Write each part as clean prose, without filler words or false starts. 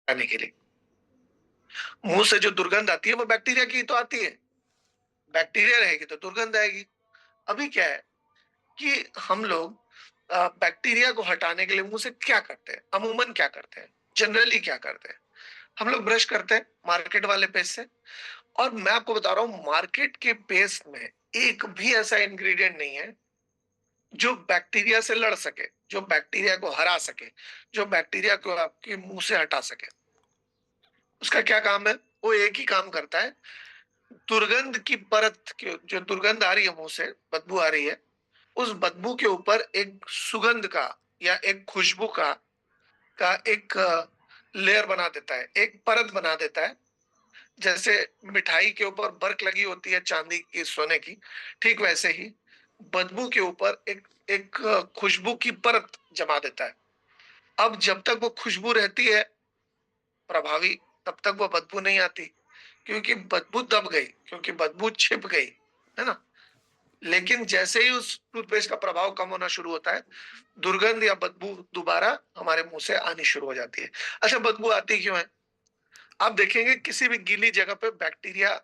आने के लिए। मुंह से जो दुर्गंध आती है वो बैक्टीरिया की तो आती है, बैक्टीरिया रहेगी तो दुर्गंध आएगी। अभी क्या है कि हम लोग बैक्टीरिया को हटाने के लिए मुंह से क्या करते हैं, अमूमन क्या करते हैं, जनरली क्या करते हैं? हम लोग ब्रश करते हैं मार्केट वाले पेस्ट से। और मैं आपको बता रहा हूं, मार्केट के पेस्ट में एक भी ऐसा इंग्रेडिएंट नहीं है जो बैक्टीरिया से लड़ सके, जो बैक्टीरिया को हरा सके, जो बैक्टीरिया को आपके मुंह से हटा सके। उसका क्या काम है? वो एक ही काम करता है, दुर्गंध की परत जो दुर्गंध आ रही है मुंह से, बदबू आ रही है, उस बदबू के ऊपर एक सुगंध का या एक खुशबू का एक लेयर बना देता है, एक परत बना देता है। जैसे मिठाई के ऊपर बर्क लगी होती है चांदी की, सोने की, ठीक वैसे ही बदबू के ऊपर एक एक खुशबू की परत जमा देता है। अब जब तक वो खुशबू रहती है प्रभावी, तब तक वो बदबू नहीं आती, क्योंकि बदबू दब गई, क्योंकि बदबू छिप गई, है ना? लेकिन जैसे ही उस टूथपेस्ट का प्रभाव कम होना शुरू होता है, दुर्गंध या बदबू दोबारा हमारे मुंह से आनी शुरू हो जाती है। अच्छा, बदबू आती क्यों है? आप देखेंगे किसी भी गीली जगह पे बैक्टीरिया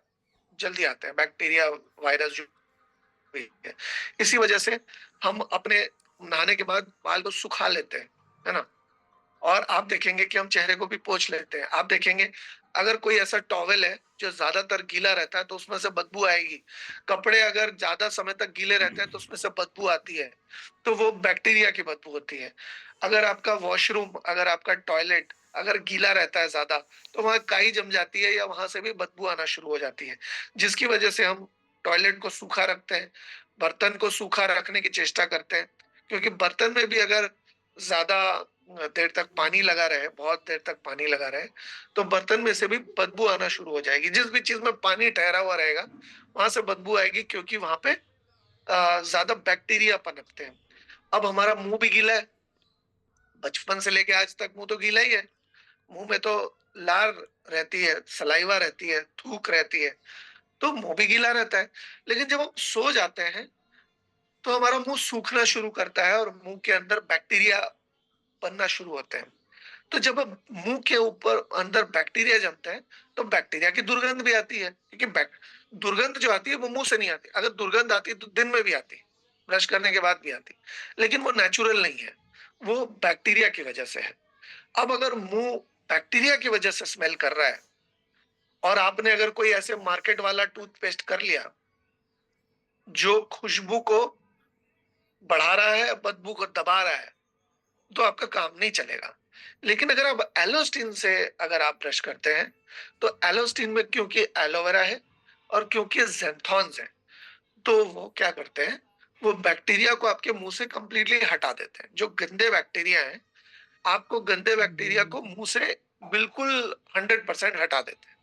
जल्दी आते हैं, बैक्टीरिया, वायरस जो भी है। इसी वजह से हम अपने नहाने के बाद बाल को सुखा लेते हैं, है ना? और आप देखेंगे कि हम चेहरे को भी पोंछ लेते हैं। आप देखेंगे अगर कोई ऐसा टॉवेल है जो ज्यादातर गीला रहता है तो उसमें से बदबू आएगी। कपड़े अगर ज्यादा समय तक गीले रहते हैं तो उसमें से बदबू आती है। तो वो बैक्टीरिया की बदबू होती है। अगर आपका वॉशरूम, अगर आपका टॉयलेट अगर गीला रहता है ज्यादा, तो वहां काई जम जाती है या वहां से भी बदबू आना शुरू हो जाती है। जिसकी वजह से हम टॉयलेट को सूखा रखते हैं, बर्तन को सूखा रखने की चेष्टा करते हैं, क्योंकि बर्तन में भी अगर ज्यादा देर तक पानी लगा रहे, बहुत देर तक पानी लगा रहे, तो बर्तन में से भी बदबू आना शुरू हो जाएगी। जिस भी चीज में पानी ठहरा हुआ रहेगा वहां से बदबू आएगी, क्योंकि वहां पे ज्यादा बैक्टीरिया पनपते हैं। अब हमारा मुंह भी गीला है, बचपन से लेके आज तक मुंह तो गीला ही है। मुंह में तो लार रहती है, सलाइवा रहती है, थूक रहती है, तो मुंह भी गीला रहता है। लेकिन जब हम सो जाते हैं तो हमारा मुंह सूखना शुरू करता है और मुंह के अंदर बैक्टीरिया बनना शुरू होते हैं। तो जब अब मुंह के ऊपर अंदर बैक्टीरिया जमते हैं तो बैक्टीरिया की दुर्गंध भी आती है, क्योंकि दुर्गंध जो आती है वो मुंह से नहीं आती। अगर दुर्गंध आती है तो दिन में भी आती, ब्रश करने के बाद भी आती, लेकिन वो नेचुरल नहीं है, वो बैक्टीरिया की वजह से है। अब अगर मुंह बैक्टीरिया की वजह से स्मेल कर रहा है और आपने अगर कोई ऐसे मार्केट वाला टूथपेस्ट कर लिया जो खुशबू को बढ़ा रहा है, बदबू को दबा रहा है, तो आपका काम नहीं चलेगा। लेकिन अगर आप एलोस्टिन से अगर आप ब्रश करते हैं, तो एलोस्टिन में क्योंकि एलोवेरा है और क्योंकि ज़ेंथॉन्स है, तो वो क्या करते हैं, वो बैक्टीरिया को आपके मुंह से कंप्लीटली हटा देते हैं। जो गंदे बैक्टीरिया हैं, आपको गंदे बैक्टीरिया को मुंह से बिल्कुल 100% हटा देते हैं।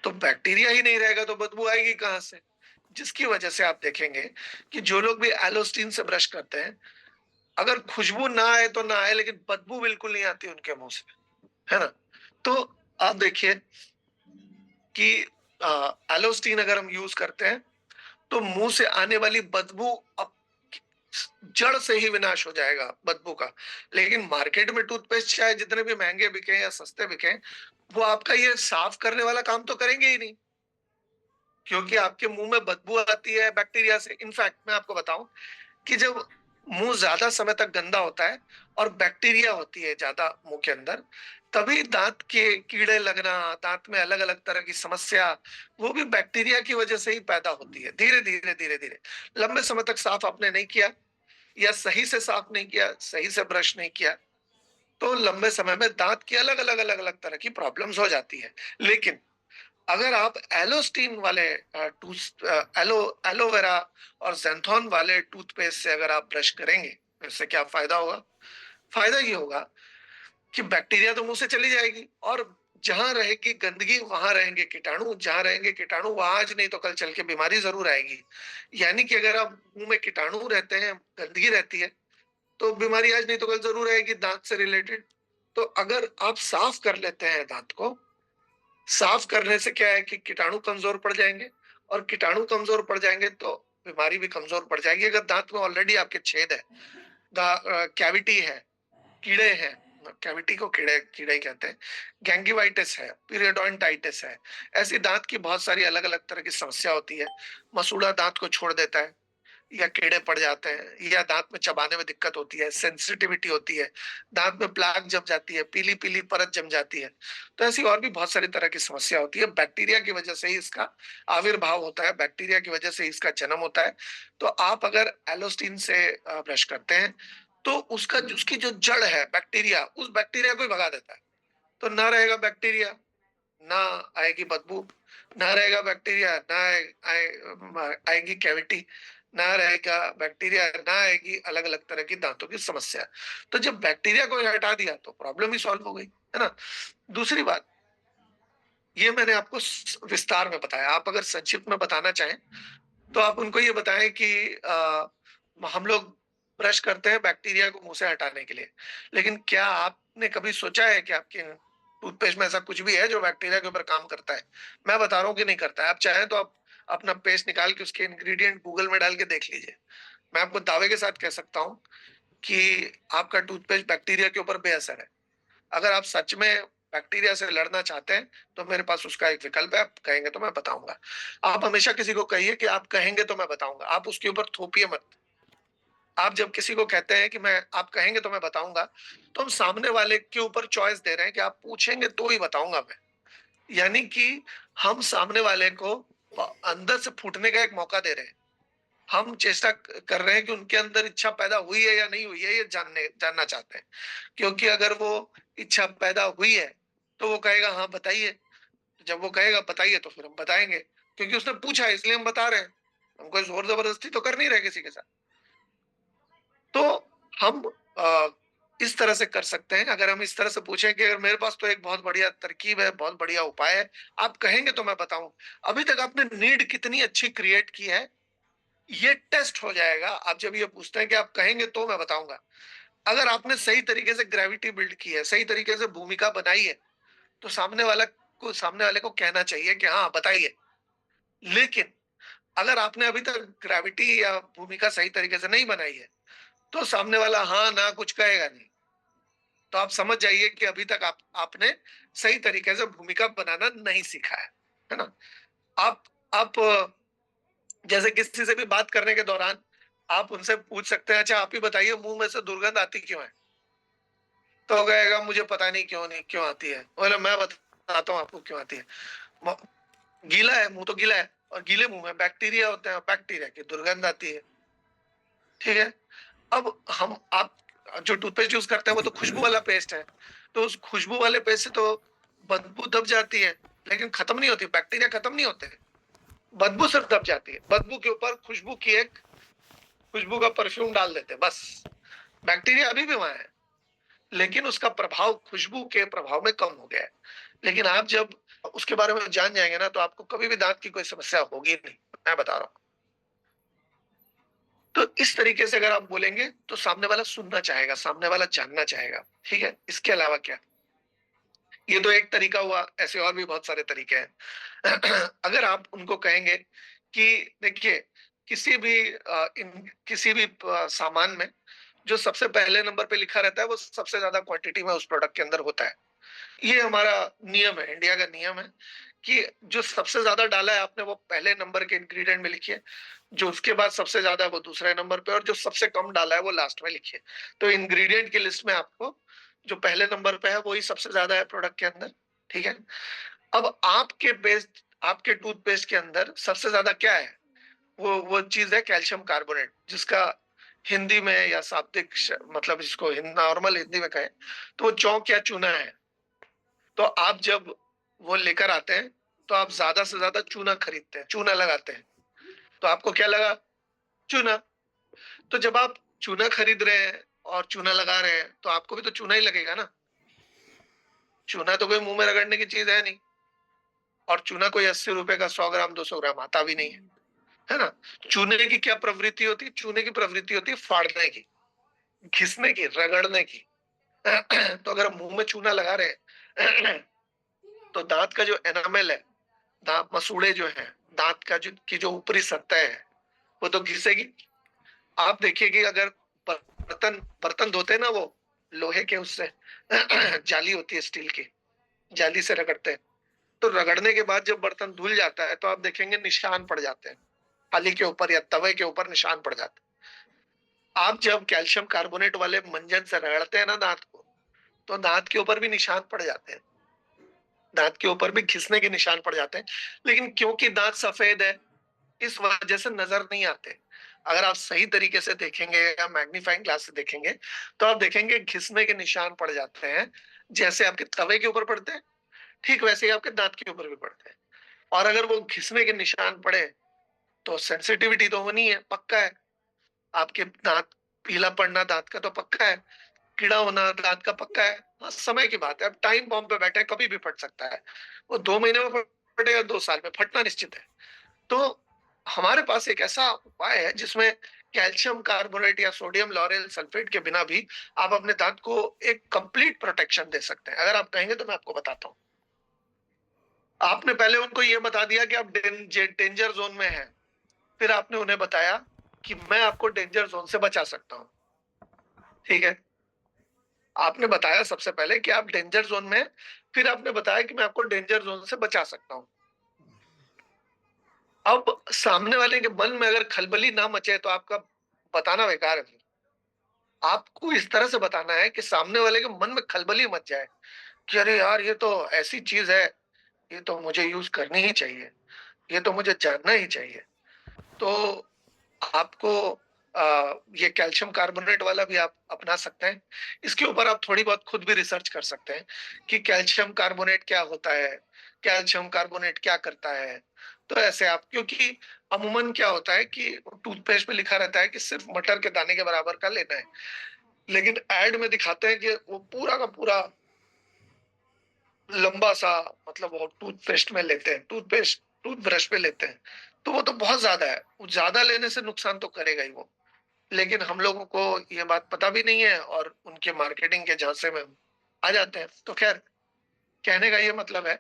तो बैक्टीरिया ही नहीं रहेगा तो बदबू आएगी कहाँ से? जिसकी वजह से आप देखेंगे कि जो लोग भी एलोस्टिन से ब्रश करते हैं, अगर खुशबू ना आए तो ना आए, लेकिन बदबू बिल्कुल नहीं आती उनके मुंह से, है ना? तो आप देखिए कि एलोस्टीन अगर हम यूज करते हैं तो मुंह से आने वाली बदबू अब जड़ से ही विनाश हो जाएगा बदबू का। लेकिन मार्केट में टूथपेस्ट चाहे जितने भी महंगे बिके या सस्ते बिके, वो आपका ये साफ करने वाला काम तो करेंगे ही नहीं, क्योंकि आपके मुंह में बदबू आती है बैक्टीरिया से। इनफैक्ट मैं आपको बताऊं कि जब मुंह ज्यादा समय तक गंदा होता है और बैक्टीरिया होती है ज्यादा मुंह के अंदर, तभी दांत के कीड़े लगना, दांत में अलग अलग तरह की समस्या, वो भी बैक्टीरिया की वजह से ही पैदा होती है। धीरे धीरे धीरे धीरे लंबे समय तक साफ आपने नहीं किया या सही से साफ नहीं किया, सही से ब्रश नहीं किया, तो लंबे समय में दांत की अलग अलग अलग अलग तरह की प्रॉब्लम्स हो जाती है। लेकिन अगर आप एलोस्टीन वाले टूथ एलो एलोवेरा और ज़ेंथॉन वाले टूथपेस्ट से अगर आप ब्रश करेंगे, इससे क्या फायदा होगा? फायदा ये होगा कि बैक्टीरिया तो मुंह से चली जाएगी, और जहां रहेगी गंदगी वहां रहेंगे कीटाणु, जहां रहेंगे कीटाणु वहां आज नहीं तो कल चल के बीमारी जरूर आएगी। यानी कि अगर आप मुंह में कीटाणु रहते हैं, गंदगी रहती है, तो बीमारी आज नहीं तो कल जरूर आएगी दांत से रिलेटेड। तो अगर आप साफ कर लेते हैं दांत को, साफ करने से क्या है कि कीटाणु कमजोर पड़ जाएंगे, और कीटाणु कमजोर पड़ जाएंगे तो बीमारी भी कमजोर पड़ जाएगी। अगर दांत में ऑलरेडी आपके छेद है, कैविटी है, कीड़े हैं, कैविटी को कीड़ा ही कहते हैं, गैंगिवाइटिस है, पीरियडोंटाइटिस है। ऐसी दांत की बहुत सारी अलग अलग तरह की समस्या होती है। मसूड़ा दांत को छोड़ देता है, या कीड़े पड़ जाते हैं, या दांत में चबाने में दिक्कत होती है, सेंसिटिविटी होती है, दांत में प्लाक जम जाती है, पीली पीली परत जम जाती है। तो ऐसी और भी बहुत सारी तरह की समस्या होती है। बैक्टीरिया की वजह से ही इसका आविर्भाव होता है, बैक्टीरिया की वजह से इसका जन्म होता है। तो आप अगर एलोस्टीन से ब्रश करते हैं, तो उसका उसकी जो जड़ है बैक्टीरिया, उस बैक्टीरिया को ही भगा देता है। तो ना रहेगा बैक्टीरिया, ना आएगी बदबू, ना रहेगा बैक्टीरिया, ना आएगी कैविटी, ना रहेगा बैक्टीरिया, ना आएगी अलग अलग तरह की दांतों की समस्या। तो जब बैक्टीरिया को हटा दिया तो प्रॉब्लम ही सॉल्व हो गई, है ना। दूसरी बात, ये मैंने आपको विस्तार में बताया। आप अगर संक्षिप्त में बताना चाहें तो आप उनको ये बताएं कि हम लोग ब्रश करते हैं बैक्टीरिया को मुंह से हटाने के लिए, लेकिन क्या आपने कभी सोचा है कि आपके टूथपेस्ट में ऐसा कुछ भी है जो बैक्टीरिया के ऊपर काम करता है? मैं बता रहा हूँ कि नहीं करता है। आप चाहें तो आप अपना पेस्ट निकाल के उसके इंग्रेडिएंट गूगल में डाल के देख लीजिए। मैं आपको दावे के साथ कह सकता हूँ कि आपका टूथपेस्ट बैक्टीरिया के ऊपर बेअसर है। अगर आप सच में बैक्टीरिया से लड़ना चाहते हैं तो मेरे पास उसका एक विकल्प है, आप कहेंगे तो मैं बताऊंगा। आप हमेशा किसी को कहिए कि आप कहेंगे तो मैं बताऊंगा, आप उसके ऊपर थोपिए मत। आप जब किसी को कहते हैं कि मैं आप कहेंगे तो मैं बताऊंगा, तो हम सामने वाले के ऊपर चॉइस दे रहे हैं कि आप पूछेंगे तो ही बताऊंगा मैं। यानी कि हम सामने वाले को अंदर से फूटने का एक मौका दे रहे हैं। हम चेष्टा कर रहे हैं कि उनके अंदर इच्छा पैदा हुई है या नहीं हुई है, ये जानना चाहते हैं। क्योंकि अगर वो इच्छा पैदा हुई है तो वो कहेगा हाँ बताइए। जब वो कहेगा बताइए तो फिर हम बताएंगे, क्योंकि उसने पूछा है इसलिए हम बता रहे हैं। हम कोई जोर जबरदस्ती तो कर नहीं रहे किसी के साथ। तो हम इस तरह से कर सकते हैं। अगर हम इस तरह से पूछें कि अगर मेरे पास तो एक बहुत बढ़िया तरकीब है, बहुत बढ़िया उपाय है, आप कहेंगे तो मैं बताऊं। अभी तक आपने नीड कितनी अच्छी क्रिएट की है, ये टेस्ट हो जाएगा। आप जब ये पूछते हैं कि आप कहेंगे तो मैं बताऊंगा, अगर आपने सही तरीके से ग्रेविटी बिल्ड की है, सही तरीके से भूमिका बनाई है, तो सामने वाले को कहना चाहिए कि हाँ बताइए। लेकिन अगर आपने अभी तक ग्रेविटी या भूमिका सही तरीके से नहीं बनाई है, तो सामने वाला हाँ ना कुछ कहेगा नहीं। तो आप समझ जाइए कि अभी तक आपने सही तरीके से भूमिका बनाना नहीं सीखा है ना। आप जैसे किसी से भी बात करने के दौरान आप उनसे पूछ सकते हैं, अच्छा आप ही बताइए मुंह में से दुर्गंध आती क्यों है? तो वो कहेगा मुझे पता नहीं क्यों आती है। बोले मैं बताता हूँ आपको क्यों आती है। गीला है, मुंह तो गीला है, और गीले मुंह में बैक्टीरिया होते हैं, बैक्टीरिया की दुर्गंध आती है। ठीक है। अब हम आप जो टूथपेस्ट यूज करते हैं वो तो खुशबू वाला पेस्ट है, तो उस खुशबू वाले पेस्ट से तो बदबू दब जाती है, लेकिन खत्म नहीं होती, बैक्टीरिया खत्म नहीं होते। बदबू सिर्फ दब जाती है, बदबू के ऊपर खुशबू का परफ्यूम डाल देते हैं बस। बैक्टीरिया अभी भी वहां है, लेकिन उसका प्रभाव खुशबू के प्रभाव में कम हो गया है। लेकिन आप जब उसके बारे में जान जाएंगे ना, तो आपको कभी भी दांत की कोई समस्या होगी नहीं, मैं बता रहा हूँ। तो इस तरीके से अगर आप बोलेंगे तो सामने वाला सुनना चाहेगा, सामने वाला जानना चाहेगा। ठीक है। इसके अलावा क्या, ये तो एक तरीका हुआ, ऐसे और भी बहुत सारे तरीके हैं। अगर आप उनको कहेंगे कि देखिए किसी भी सामान में जो सबसे पहले नंबर पे लिखा रहता है वो सबसे ज्यादा क्वांटिटी में उस प्रोडक्ट के अंदर होता है। ये हमारा नियम है, इंडिया का नियम है कि जो सबसे ज्यादा डाला है आपने वो पहले नंबर के इंग्रेडिएंट में लिखिए, जो उसके बाद सबसे ज्यादा है वो दूसरे नंबर पे, और जो सबसे कम डाला है वो लास्ट में लिखिए। तो इंग्रेडिएंट की लिस्ट में आपको जो पहले नंबर पे है वही सबसे ज्यादा है प्रोडक्ट के अंदर। ठीक है। अब आपके टूथपेस्ट के अंदर सबसे ज्यादा क्या है? वो चीज है कैल्शियम कार्बोनेट, जिसका हिंदी में या शाब्दिक मतलब इसको नॉर्मल हिंदी में कहें तो वो चौक या चूना है। तो आप जब वो लेकर आते हैं तो आप ज्यादा से ज्यादा चूना खरीदते हैं, चूना लगाते हैं। तो आपको क्या लगा? चूना। तो जब आप चूना खरीद रहे हैं और चूना लगा रहे हैं तो आपको भी तो चूना ही लगेगा ना। चूना तो कोई मुंह में रगड़ने की चीज है नहीं, और चूना कोई 80 रुपए का 100 ग्राम 200 ग्राम आता भी नहीं है ना। चूने की क्या प्रवृत्ति होती है? चूने की प्रवृत्ति होती है फाड़ने की, घिसने की, रगड़ने की। तो अगर मुंह में चूना लगा रहे हैं तो दांत का जो एनामेल है, दांत मसूड़े जो है, दांत का जो ऊपरी सतह है वो तो घिसेगी। आप देखिए कि अगर बर्तन बर्तन धोते हैं ना, वो लोहे के उससे जाली होती है स्टील की, जाली से रगड़ते हैं। तो रगड़ने के बाद जब बर्तन धुल जाता है तो आप देखेंगे निशान पड़ जाते हैं, थाली के ऊपर या तवे के ऊपर निशान पड़ जाते हैं। आप जब कैल्शियम कार्बोनेट वाले मंजन से रगड़ते हैं ना दांत को, तो दांत के ऊपर भी निशान पड़ जाते हैं, दांत के ऊपर भी घिसने के निशान पड़ जाते हैं। लेकिन क्योंकि दांत सफेद है, इस वजह से नजर नहीं आते। अगर आप सही तरीके से देखेंगे या मैग्नीफाइंग ग्लास से देखेंगे, तो आप देखेंगे घिसने के निशान पड़ जाते हैं। जैसे आपके तवे के ऊपर पड़ते हैं, ठीक वैसे ही आपके दांत के ऊपर भी पड़ते हैं। और अगर वो घिसने के निशान पड़े, तो सेंसिटिविटी तो होनी है, पक्का है। आपके दांत पीला पड़ना दांत का तो पक्का है, कीड़ा होना दांत का पक्का है। हाँ, समय की बात है, अब टाइम बॉम्ब पे बैठे हैं, कभी भी फट सकता है। वो 2 महीने में फटेगा, 2 साल में फटना निश्चित है। तो हमारे पास एक ऐसा उपाय है जिसमें कैल्शियम कार्बोनेट या सोडियम लॉरेल सल्फेट के बिना भी आप अपने दांत को एक कंप्लीट प्रोटेक्शन दे सकते हैं। अगर आप कहेंगे तो मैं आपको बताता हूँ। आपने पहले उनको ये बता दिया कि आप डेंजर जोन में हैं, फिर आपने उन्हें बताया कि मैं आपको डेंजर जोन से बचा सकता हूँ। ठीक है, आपने बताया सबसे पहले कि आप डेंजर जोन में हैं, फिर आपने बताया कि मैं आपको डेंजर जोन से बचा सकता हूँ। अब सामने वाले के मन में अगर खलबली ना मचे तो आपका बताना बेकार है। आपको इस तरह से बताना है कि सामने वाले के मन में खलबली मच जाए कि अरे यार, ये तो ऐसी चीज है, ये तो मुझे यूज करनी ही चाहिए, ये तो मुझे जानना ही चाहिए। तो आपको ये कैल्शियम कार्बोनेट वाला भी आप अपना सकते हैं। इसके ऊपर आप थोड़ी बहुत खुद भी रिसर्च कर सकते हैं कि कैल्शियम कार्बोनेट क्या होता है, कैल्शियम कार्बोनेट क्या करता है। तो ऐसे आप, क्योंकि अमूमन क्या होता है कि टूथपेस्ट पे लिखा रहता है कि सिर्फ मटर के दाने के बराबर का लेना है, लेकिन एड में दिखाते हैं कि वो पूरा का पूरा लंबा सा, मतलब वो टूथपेस्ट में लेते हैं, टूथपेस्ट टूथब्रश पे लेते हैं। तो वो तो बहुत ज्यादा है, वो ज्यादा लेने से नुकसान तो करेगा ही वो। लेकिन हम लोगों को ये बात पता भी नहीं है और उनके मार्केटिंग के झांसे में हम आ जाते हैं। तो खैर, कहने का ये मतलब है,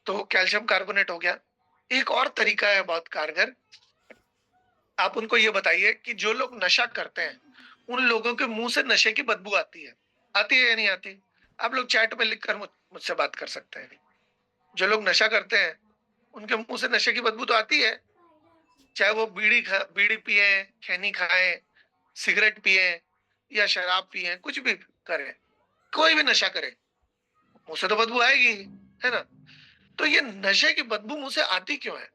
तो कैल्शियम कार्बोनेट हो गया। एक और तरीका है बहुत कारगर। आप उनको ये बताइए कि जो लोग नशा करते हैं, उन लोगों के मुंह से नशे की बदबू आती है या नहीं आती? आप लोग चैट में लिखकर मुझसे बात कर सकते हैं। जो लोग नशा करते हैं, उनके मुंह से नशे की बदबू तो आती है। चाहे वो बीड़ी पिए, खैनी खाएं, सिगरेट पिए या शराब पिए, कुछ भी करें, कोई भी नशा करे, मुंह से तो बदबू आएगी, है ना? तो ये नशे की बदबू मुंह से आती क्यों है?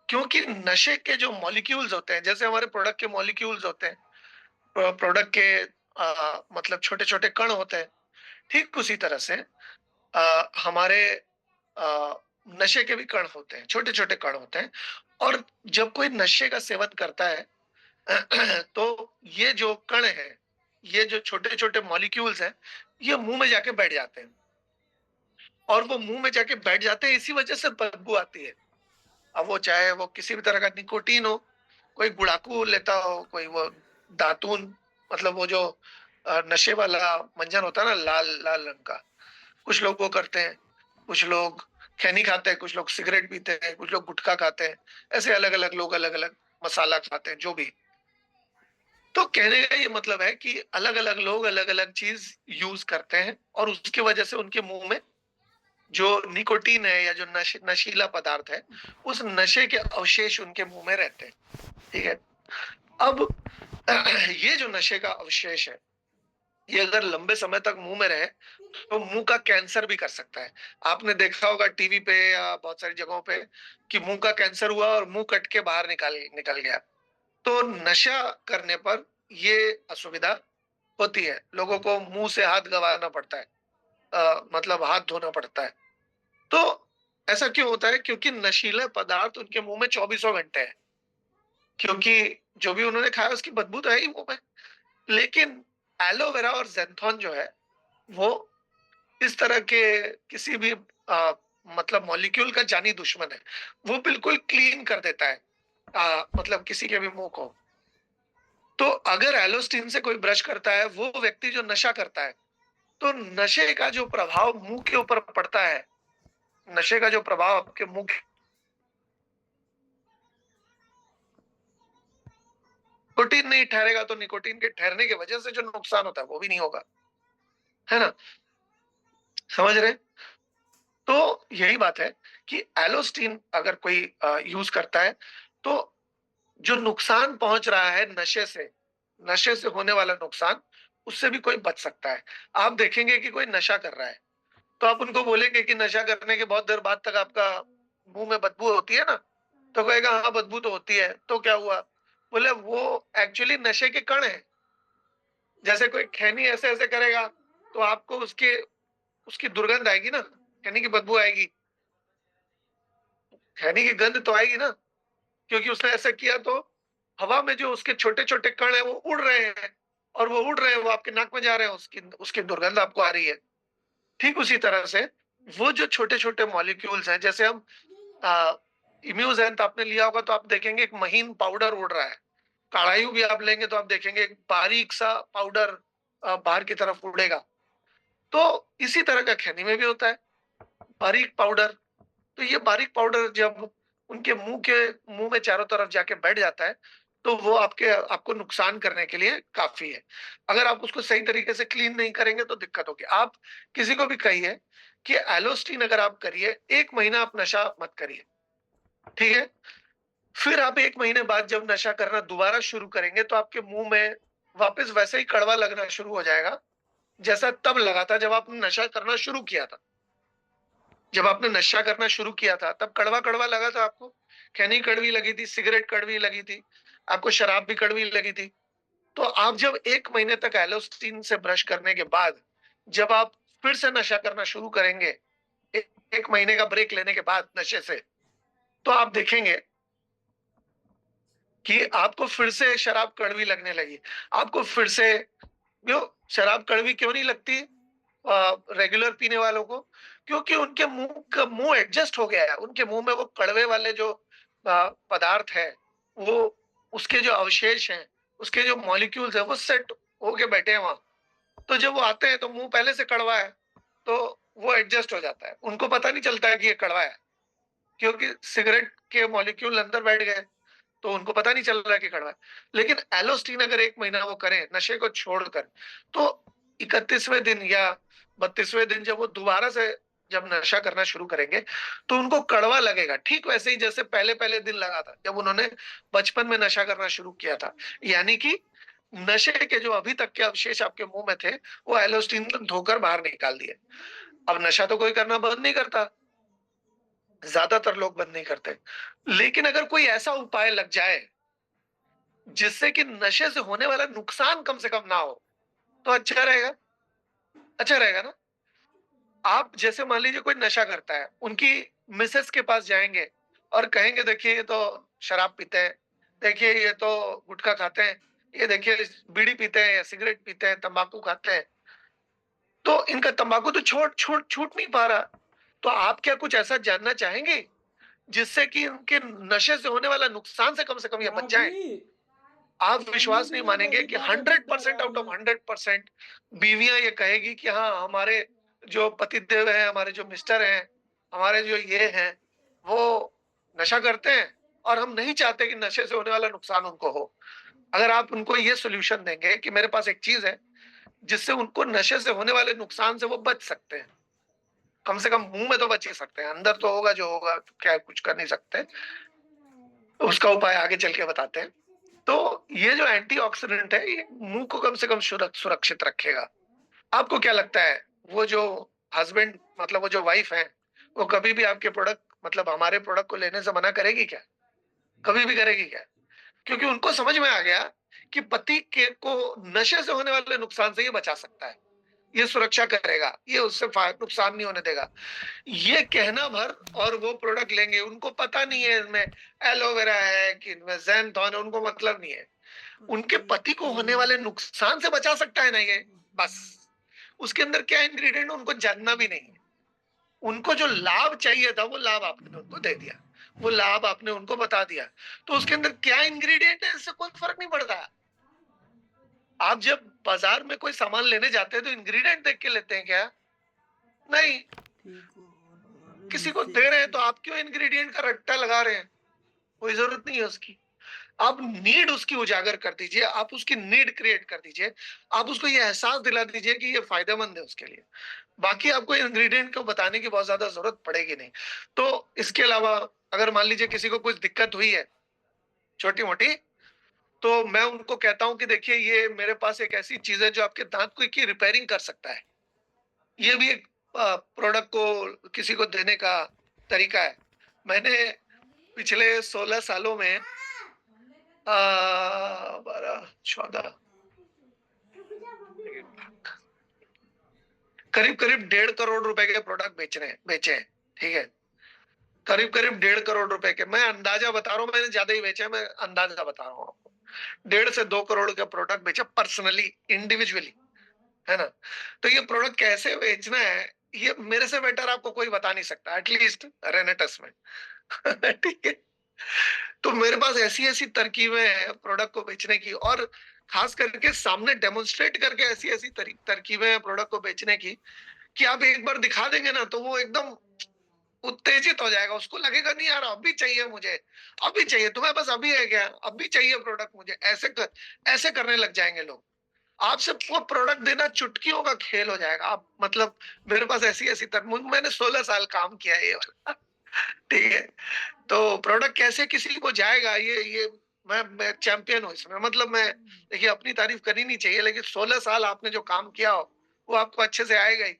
क्योंकि नशे के जो मॉलिक्यूल्स होते हैं, जैसे हमारे प्रोडक्ट के मॉलिक्यूल्स होते हैं, प्रोडक्ट के मतलब छोटे छोटे कण होते हैं, ठीक उसी तरह से हमारे अ, नशे के भी कण होते हैं, छोटे छोटे कण होते हैं। और जब कोई नशे का सेवन करता है तो ये जो कण है, ये जो छोटे छोटे मॉलिक्यूल्स हैं, ये मुंह में जाके बैठ जाते हैं। और वो मुंह में जाके बैठ जाते हैं, इसी वजह से बदबू आती है। अब वो चाहे वो किसी भी तरह का निकोटीन हो, कोई गुड़ाकू लेता हो, कोई वो दातून, मतलब वो जो नशे वाला मंजन होता है ना, लाल लाल रंग का, कुछ लोग वो करते हैं, कुछ लोग खैनी खाते हैं, कुछ लोग सिगरेट पीते हैं, कुछ लोग गुटखा खाते हैं। ऐसे अलग अलग लोग अलग अलग मसाला खाते हैं, जो भी। तो कहने का ये मतलब है कि अलग अलग लोग अलग अलग चीज यूज करते हैं, और उसकी वजह से उनके मुंह में जो निकोटीन है या जो नशीला पदार्थ है, उस नशे के अवशेष उनके मुंह में रहते हैं। ठीक है, अब ये जो नशे का अवशेष है, ये अगर लंबे समय तक मुंह में रहे तो मुंह का कैंसर भी कर सकता है। आपने देखा होगा टीवी पे या बहुत सारी जगहों पे कि मुंह का कैंसर हुआ और मुंह कट के बाहर निकाल निकल गया। तो नशा करने पर ये असुविधा होती है, लोगों को मुंह से हाथ गंवाना पड़ता है, मतलब हाथ धोना पड़ता है। तो ऐसा क्यों होता है? क्योंकि नशीले पदार्थ उनके मुंह में 24 घंटे है, क्योंकि जो भी उन्होंने खाया उसकी बदबू तो है ही मुंह में। लेकिन एलोवेरा और ज़ेंथोन जो है, वो इस तरह के किसी भी मतलब मॉलिक्यूल का जानी दुश्मन है। वो बिल्कुल क्लीन कर देता है मतलब किसी के भी मुंह को। तो अगर एलोस्टीन से कोई ब्रश करता है, वो व्यक्ति जो नशा करता है, तो नशे का जो प्रभाव मुंह के ऊपर पड़ता है, नशे का जो प्रभाव आपके मुंह निकोटीन नहीं ठहरेगा तो निकोटीन के ठहरने की वजह से जो नुकसान होता है वो भी नहीं होगा, है ना? समझ रहे हैं? तो यही बात है कि एलोस्टिन अगर कोई यूज करता है तो जो नुकसान पहुंच रहा है नशे से होने वाला नुकसान, उससे भी कोई बच सकता है। आप देखेंगे कि कोई नशा कर रहा है, तो आप उनको बोलेंगे कि नशा करने के बहुत देर बाद तक आपका मुंह में बदबू होती है ना, तो कहेगा हाँ बदबू तो होती है, तो क्या हुआ? बोले वो एक्चुअली नशे के कण है। जैसे कोई खैनी ऐसे ऐसे करेगा तो आपको उसके उसकी दुर्गंध आएगी ना, खैनी की बदबू आएगी, खैनी की गंध तो आएगी ना, क्योंकि उसने ऐसा किया तो हवा में जो उसके छोटे छोटे कण है वो उड़ रहे हैं, और वो उड़ रहे हैं, वो आपके नाक में जा रहे हैं, उसकी उसकी दुर्गंध आपको आ रही है। ठीक उसी तरह से वो जो छोटे छोटे मॉलिक्यूल्स हैं, जैसे हम इम्यूजेंट आपने लिया होगा तो आप देखेंगे एक महीन पाउडर उड़ रहा है। काढ़ायु भी आप लेंगे तो आप देखेंगे एक बारीक सा पाउडर बाहर की तरफ उड़ेगा। तो इसी तरह का खैनी में भी होता है, बारीक पाउडर। तो ये बारीक पाउडर जब उनके मुंह में चारों तरफ जाके बैठ जाता है, तो वो आपको नुकसान करने के लिए काफी है। अगर आप उसको सही तरीके से क्लीन नहीं करेंगे तो दिक्कत होगी। आप किसी को भी कहिए कि एलोस्टिन अगर आप करिए, 1 महीना आप नशा मत करिए, ठीक है? फिर आप 1 महीने बाद जब नशा करना दोबारा शुरू करेंगे तो आपके मुंह में वापस वैसे ही कड़वा लगना शुरू हो जाएगा, जैसा तब लगा था जब आपने नशा करना शुरू किया था। जब आपने नशा करना शुरू किया था तब कड़वा कड़वा लगा था आपको, खैनी कड़वी लगी थी, सिगरेट कड़वी लगी थी, आपको शराब भी कड़वी लगी थी। तो आप जब 1 महीने तक एलोस्टिन से ब्रश करने के बाद जब आप फिर से नशा करना शुरू करेंगे, 1 महीने का ब्रेक लेने के बाद नशे से, तो आप देखेंगे कि आपको फिर से शराब कड़वी लगने लगी। आपको फिर से क्यों शराब कड़वी क्यों नहीं लगती रेगुलर पीने वालों को? क्योंकि उनके मुंह एडजस्ट हो गया है, उनके मुंह में वो कड़वे वाले जो पदार्थ है, वो उसके जो अवशेष हैं, उसके जो मॉलिक्यूल्स है वो सेट होके बैठे हैं वहां। तो जब वो आते हैं तो मुंह पहले से कड़वा है, तो वो एडजस्ट हो जाता है, उनको पता नहीं चलता है कि ये कड़वा है, क्योंकि सिगरेट के मॉलिक्यूल अंदर बैठ गए, तो उनको पता नहीं चल रहा है कि कड़वा है। लेकिन एलोस्टिन अगर 1 महीना वो करें नशे को छोड़कर, तो 31वें दिन या 32वें दिन जब वो दोबारा से जब नशा करना शुरू करेंगे तो उनको कड़वा लगेगा, ठीक वैसे ही जैसे पहले पहले दिन लगा था जब उन्होंने बचपन में नशा करना शुरू किया था। यानी कि नशे के जो अभी तक के अवशेष आपके मुंह में थे वो एलोस्टिन धोकर बाहर निकाल दिए। अब नशा तो कोई करना बंद नहीं करता, ज्यादातर लोग बंद नहीं करते, लेकिन अगर कोई ऐसा उपाय लग जाए जिससे कि नशे से होने वाला नुकसान कम से कम ना हो, तो अच्छा रहेगा ना? आप जैसे मान लीजिए कोई नशा करता है, उनकी मिसेस के पास जाएंगे और कहेंगे देखिए ये तो शराब पीते हैं, देखिए ये तो गुटखा खाते हैं, ये देखिए बीड़ी पीते हैं या सिगरेट पीते हैं, तंबाकू खाते हैं, तो इनका तंबाकू तो छोड़ छूट छूट नहीं पा रहा। तो आप क्या कुछ ऐसा जानना चाहेंगे जिससे कि इनके नशे से होने वाला नुकसान से कम ये बच जाए? आप विश्वास नहीं मानेंगे कि 100% आउट ऑफ 100% बीवियां ये कहेगी कि हाँ हमारे जो पतिदेव हैं, हमारे जो मिस्टर हैं, हमारे जो ये हैं, वो नशा करते हैं और हम नहीं चाहते कि नशे से होने वाला नुकसान उनको हो। अगर आप उनको ये सोल्यूशन देंगे कि मेरे पास एक चीज है जिससे उनको नशे से होने वाले नुकसान से वो बच सकते हैं, कम से कम मुंह में तो बच ही सकते हैं, अंदर तो होगा जो होगा, क्या कुछ कर नहीं सकते, उसका उपाय आगे चल के बताते हैं। तो ये जो एंटीऑक्सीडेंट है ये मुंह को कम से कम सुरक्षित रखेगा। आपको क्या लगता है वो जो हस्बैंड मतलब वो जो वाइफ है, वो कभी भी आपके प्रोडक्ट मतलब हमारे प्रोडक्ट को लेने से मना करेगी क्या? कभी भी करेगी क्या? क्योंकि उनको समझ में आ गया कि पति के को नशे से होने वाले नुकसान से ये बचा सकता है, ये सुरक्षा करेगा, ये उससे नुकसान नहीं होने देगा। ये कहना भर और वो प्रोडक्ट लेंगे, उनको पता नहीं है इनमें एलोवेरा है कि इनमें ज़ैंथोन है, उनको मतलब नहीं है। उनके पति को होने वाले नुकसान से बचा सकता है ना ये, बस। उसके अंदर क्या इंग्रेडिएंट उनको जानना भी नहीं है। उनको जो लाभ चाहिए था वो लाभ आपने उनको दे दिया, वो लाभ आपने उनको बता दिया। तो उसके अंदर क्या इंग्रेडिएंट है इससे कोई फर्क नहीं पड़ता। आप जब बाजार में कोई सामान लेने जाते हैं तो इंग्रेडिएंट देख के लेते हैं क्या? नहीं। किसी को दे रहे हैं तो आप क्यों इंग्रेडिएंट का रट्टा लगा रहे हैं? कोई जरूरत नहीं है उसकी। आप नीड उसकी उजागर कर दीजिए, आप उसकी नीड क्रिएट कर दीजिए, आप उसको ये एहसास दिला दीजिए कि ये फ़ायदेमंद है उसके लिए। बाकी आपको इंग्रीडिएंट को बताने की बहुत ज़्यादा ज़रूरत पड़ेगी नहीं। तो इसके अलावा अगर मान लीजिए किसी को कुछ दिक्कत हुई है, छोटी-मोटी, तो मैं उनको कहता हूँ कि देखिए ये मेरे पास एक ऐसी चीज़ है जो आपके दाँत को की रिपेयरिंग कर सकता है। ये भी एक प्रोडक्ट को किसी को देने का तरीका है। मैंने पिछले 16 सालों में 12, 14 करीब-करीब 1.5 करोड़ रुपए के प्रोडक्ट बेचे हैं, ठीक है? करीब-करीब 1.5 करोड़ रुपए के, मैं अंदाज़ा बता रहा हूँ, मैंने ज़्यादा ही बेचे हैं, मैं अंदाज़ा बता रहा हूँ आपको। 1.5 से 2 करोड़ का प्रोडक्ट बेचा पर्सनली, इंडिविजुअली, है ना? तो ये प्रोडक्ट कैसे बेचना है, ये मेरे से बेटर आपको कोई बता नहीं सकता, एट लीस्ट रेनेटस में। ठीक है? तो मेरे पास ऐसी-ऐसी तरकीबें हैं प्रोडक्ट को बेचने की, और खास करके सामने डेमोंस्ट्रेट करके ऐसी-ऐसी तरकीबें हैं प्रोडक्ट को बेचने की, कि आप एक बार दिखा देंगे ना तो वो एकदम उत्तेजित हो जाएगा, उसको लगेगा नहीं यार अभी चाहिए मुझे, अभी चाहिए, तुम्हें बस अभी है क्या? अभी चाहिए प्रोडक्ट मुझे, ऐसे करने लग जाएँगे लोग। आपसे वो प्रोडक्ट देना चुटकियों का खेल हो जाएगा। आप मतलब मेरे पास ऐसी-ऐसी मैंने 16 साल काम किया है ये वाला। ठीक है? तो प्रोडक्ट कैसे किसी को जाएगा, ये मैं चैंपियन हूँ इसमें। मतलब मैं, देखिए अपनी तारीफ करनी नहीं चाहिए, लेकिन 16 साल आपने जो काम किया हो वो आपको अच्छे से आएगा ही।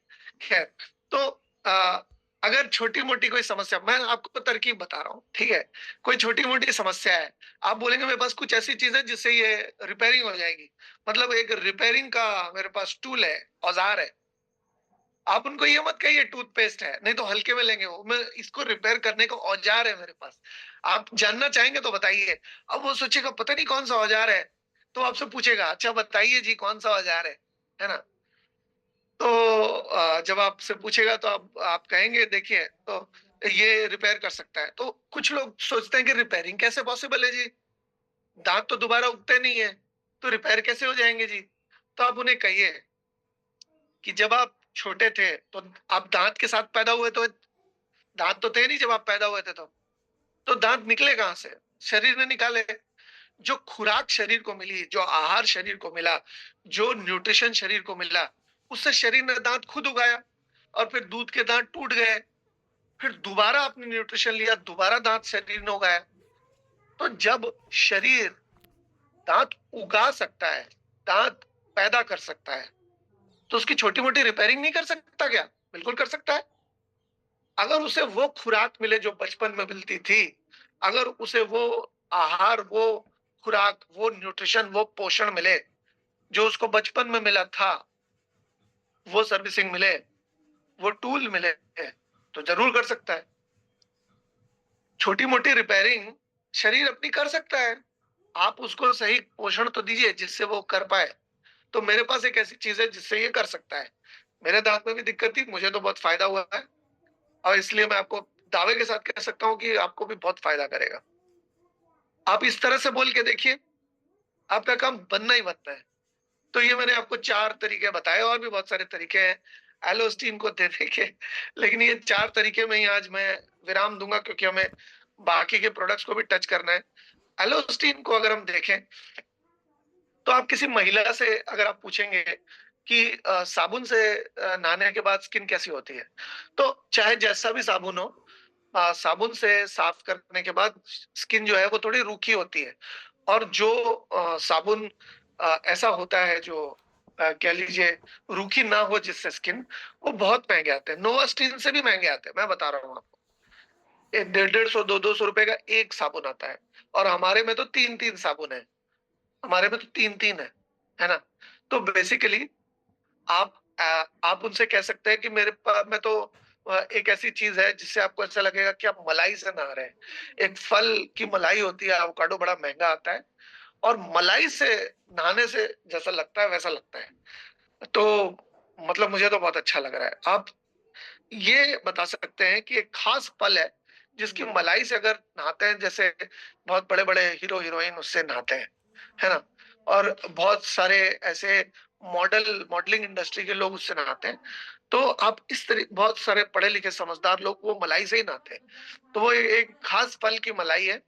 खैर, तो अ, अगर छोटी-मोटी कोई समस्या, मैं आपको तरकीब बता रहा हूँ, ठीक है? कोई छोटी-मोटी समस्या है, आप बोलेंगे मेरे पास कुछ ऐसी चीज़ है जिससे ये रिपेयरिंग हो जाएगी। मतलब एक रिपेयरिंग का मेरे पास टूल है, औज़ार है। आप उनको ये मत कहिए टूथपेस्ट है, नहीं तो हल्के में लेंगे वो। मैं इसको रिपेयर करने का औजार है मेरे पास। आप जानना चाहेंगे तो बताइए। अब वो सोचेगा पता नहीं कौन सा औजार है, तो आपसे पूछेगा अच्छा बताइए जी कौन सा औजार है ना? तो जब आपसे पूछेगा तो आप कहेंगे देखिए तो ये रिपेयर कर सकता है। तो कुछ लोग सोचते हैं कि रिपेयरिंग कैसे पॉसिबल है जी? दांत तो दोबारा उगते नहीं है, तो रिपेयर कैसे हो जाएंगे जी? तो आप उन्हें कहिए कि जब आप छोटे थे तो आप दांत के साथ पैदा हुए, तो दांत तो थे नहीं जब आप पैदा हुए थे तो दांत निकले कहाँ से? शरीर ने निकाले। जो खुराक शरीर को मिली, जो आहार शरीर को मिला, जो न्यूट्रिशन शरीर को मिला, उससे शरीर ने दांत खुद उगाया, और फिर दूध के दांत टूट गए। फिर दोबारा आपने न्यूट्रिशन लिया, दोबारा दांत शरीर ने उगाया। तो जब शरीर दांत उगा सकता है, दांत पैदा कर सकता है, तो उसकी छोटी-मोटी रिपेयरिंग नहीं कर सकता क्या? बिल्कुल कर सकता है। अगर उसे वो खुराक मिले जो बचपन में मिलती थी, अगर उसे वो आहार, वो खुराक, वो न्यूट्रिशन, वो पोषण मिले जो उसको बचपन में मिला था, वो सर्विसिंग मिले, वो टूल मिले, तो जरूर कर सकता है। छोटी मोटी रिपेयरिंग शरीर अपनी कर सकता है। आप उसको सही पोषण तो दीजिए जिससे वो कर पाए। तो मेरे पास एक ऐसी चीज है जिससे ये कर सकता है। मेरे दांत में भी दिक्कत थी, मुझे तो बहुत फायदा हुआ है, और इसलिए मैं आपको दावे के साथ कह सकता हूँ कि आपको भी बहुत फायदा करेगा। आप इस तरह से बोल के देखिए, आपका काम बनना ही बनना है। तो ये मैंने आपको 4 तरीके बताए, और भी बहुत सारे तरीके हैं एलोस्टीन को देने के, लेकिन ये 4 तरीके में ही आज मैं विराम दूँगा, क्योंकि हमें बाकी के प्रोडक्ट्स को भी टच करना है। एलोस्टीन को अगर हम देखें, तो आप किसी महिला से अगर आप पूछेंगे कि साबुन से नहाने के बाद स्किन कैसी होती है? तो चाहे जैसा भी साबुन हो, साबुन से साफ करने के बाद स्किन जो है वो थोड़ी रूखी होती है। और जो साबुन ऐसा होता है जो कह लीजिए रूखी ना हो जिससे स्किन, वो बहुत महंगे आते हैं। नोवास्टिन से भी महंगे आते हैं, मैं बता रहा हूँ आपको। ये 150-150, 200 रुपए का एक साबुन आता है, और हमारे में तो 3-3 साबुन है। हमारे में तो 3-3 है ना? तो बेसिकली आप उनसे कह सकते हैं कि मैं तो एक ऐसी चीज़ है जिससे आपको ऐसा लगेगा कि आप मलाई से नहा रहे हैं। एक फल की मलाई होती है, एवोकाडो बड़ा महँगा आता है, और मलाई से नहाने से जैसा लगता है वैसा लगता है। तो मतलब मुझे तो बहुत अच्छा लग रहा है। आप ये बता सकते हैं कि एक खास फल है जिसकी मलाई से अगर नहाते हैं, जैसे बहुत बड़े-बड़े हीरो-हीरोइन उससे नहाते हैं, है ना? और बहुत सारे ऐसे मॉडलिंग इंडस्ट्री के लोग उससे नहाते हैं। तो आप इस तरह बहुत सारे पढ़े-लिखे समझदार लोग वो मलाई से ही नहाते हैं। तो वो एक खास फल की मलाई है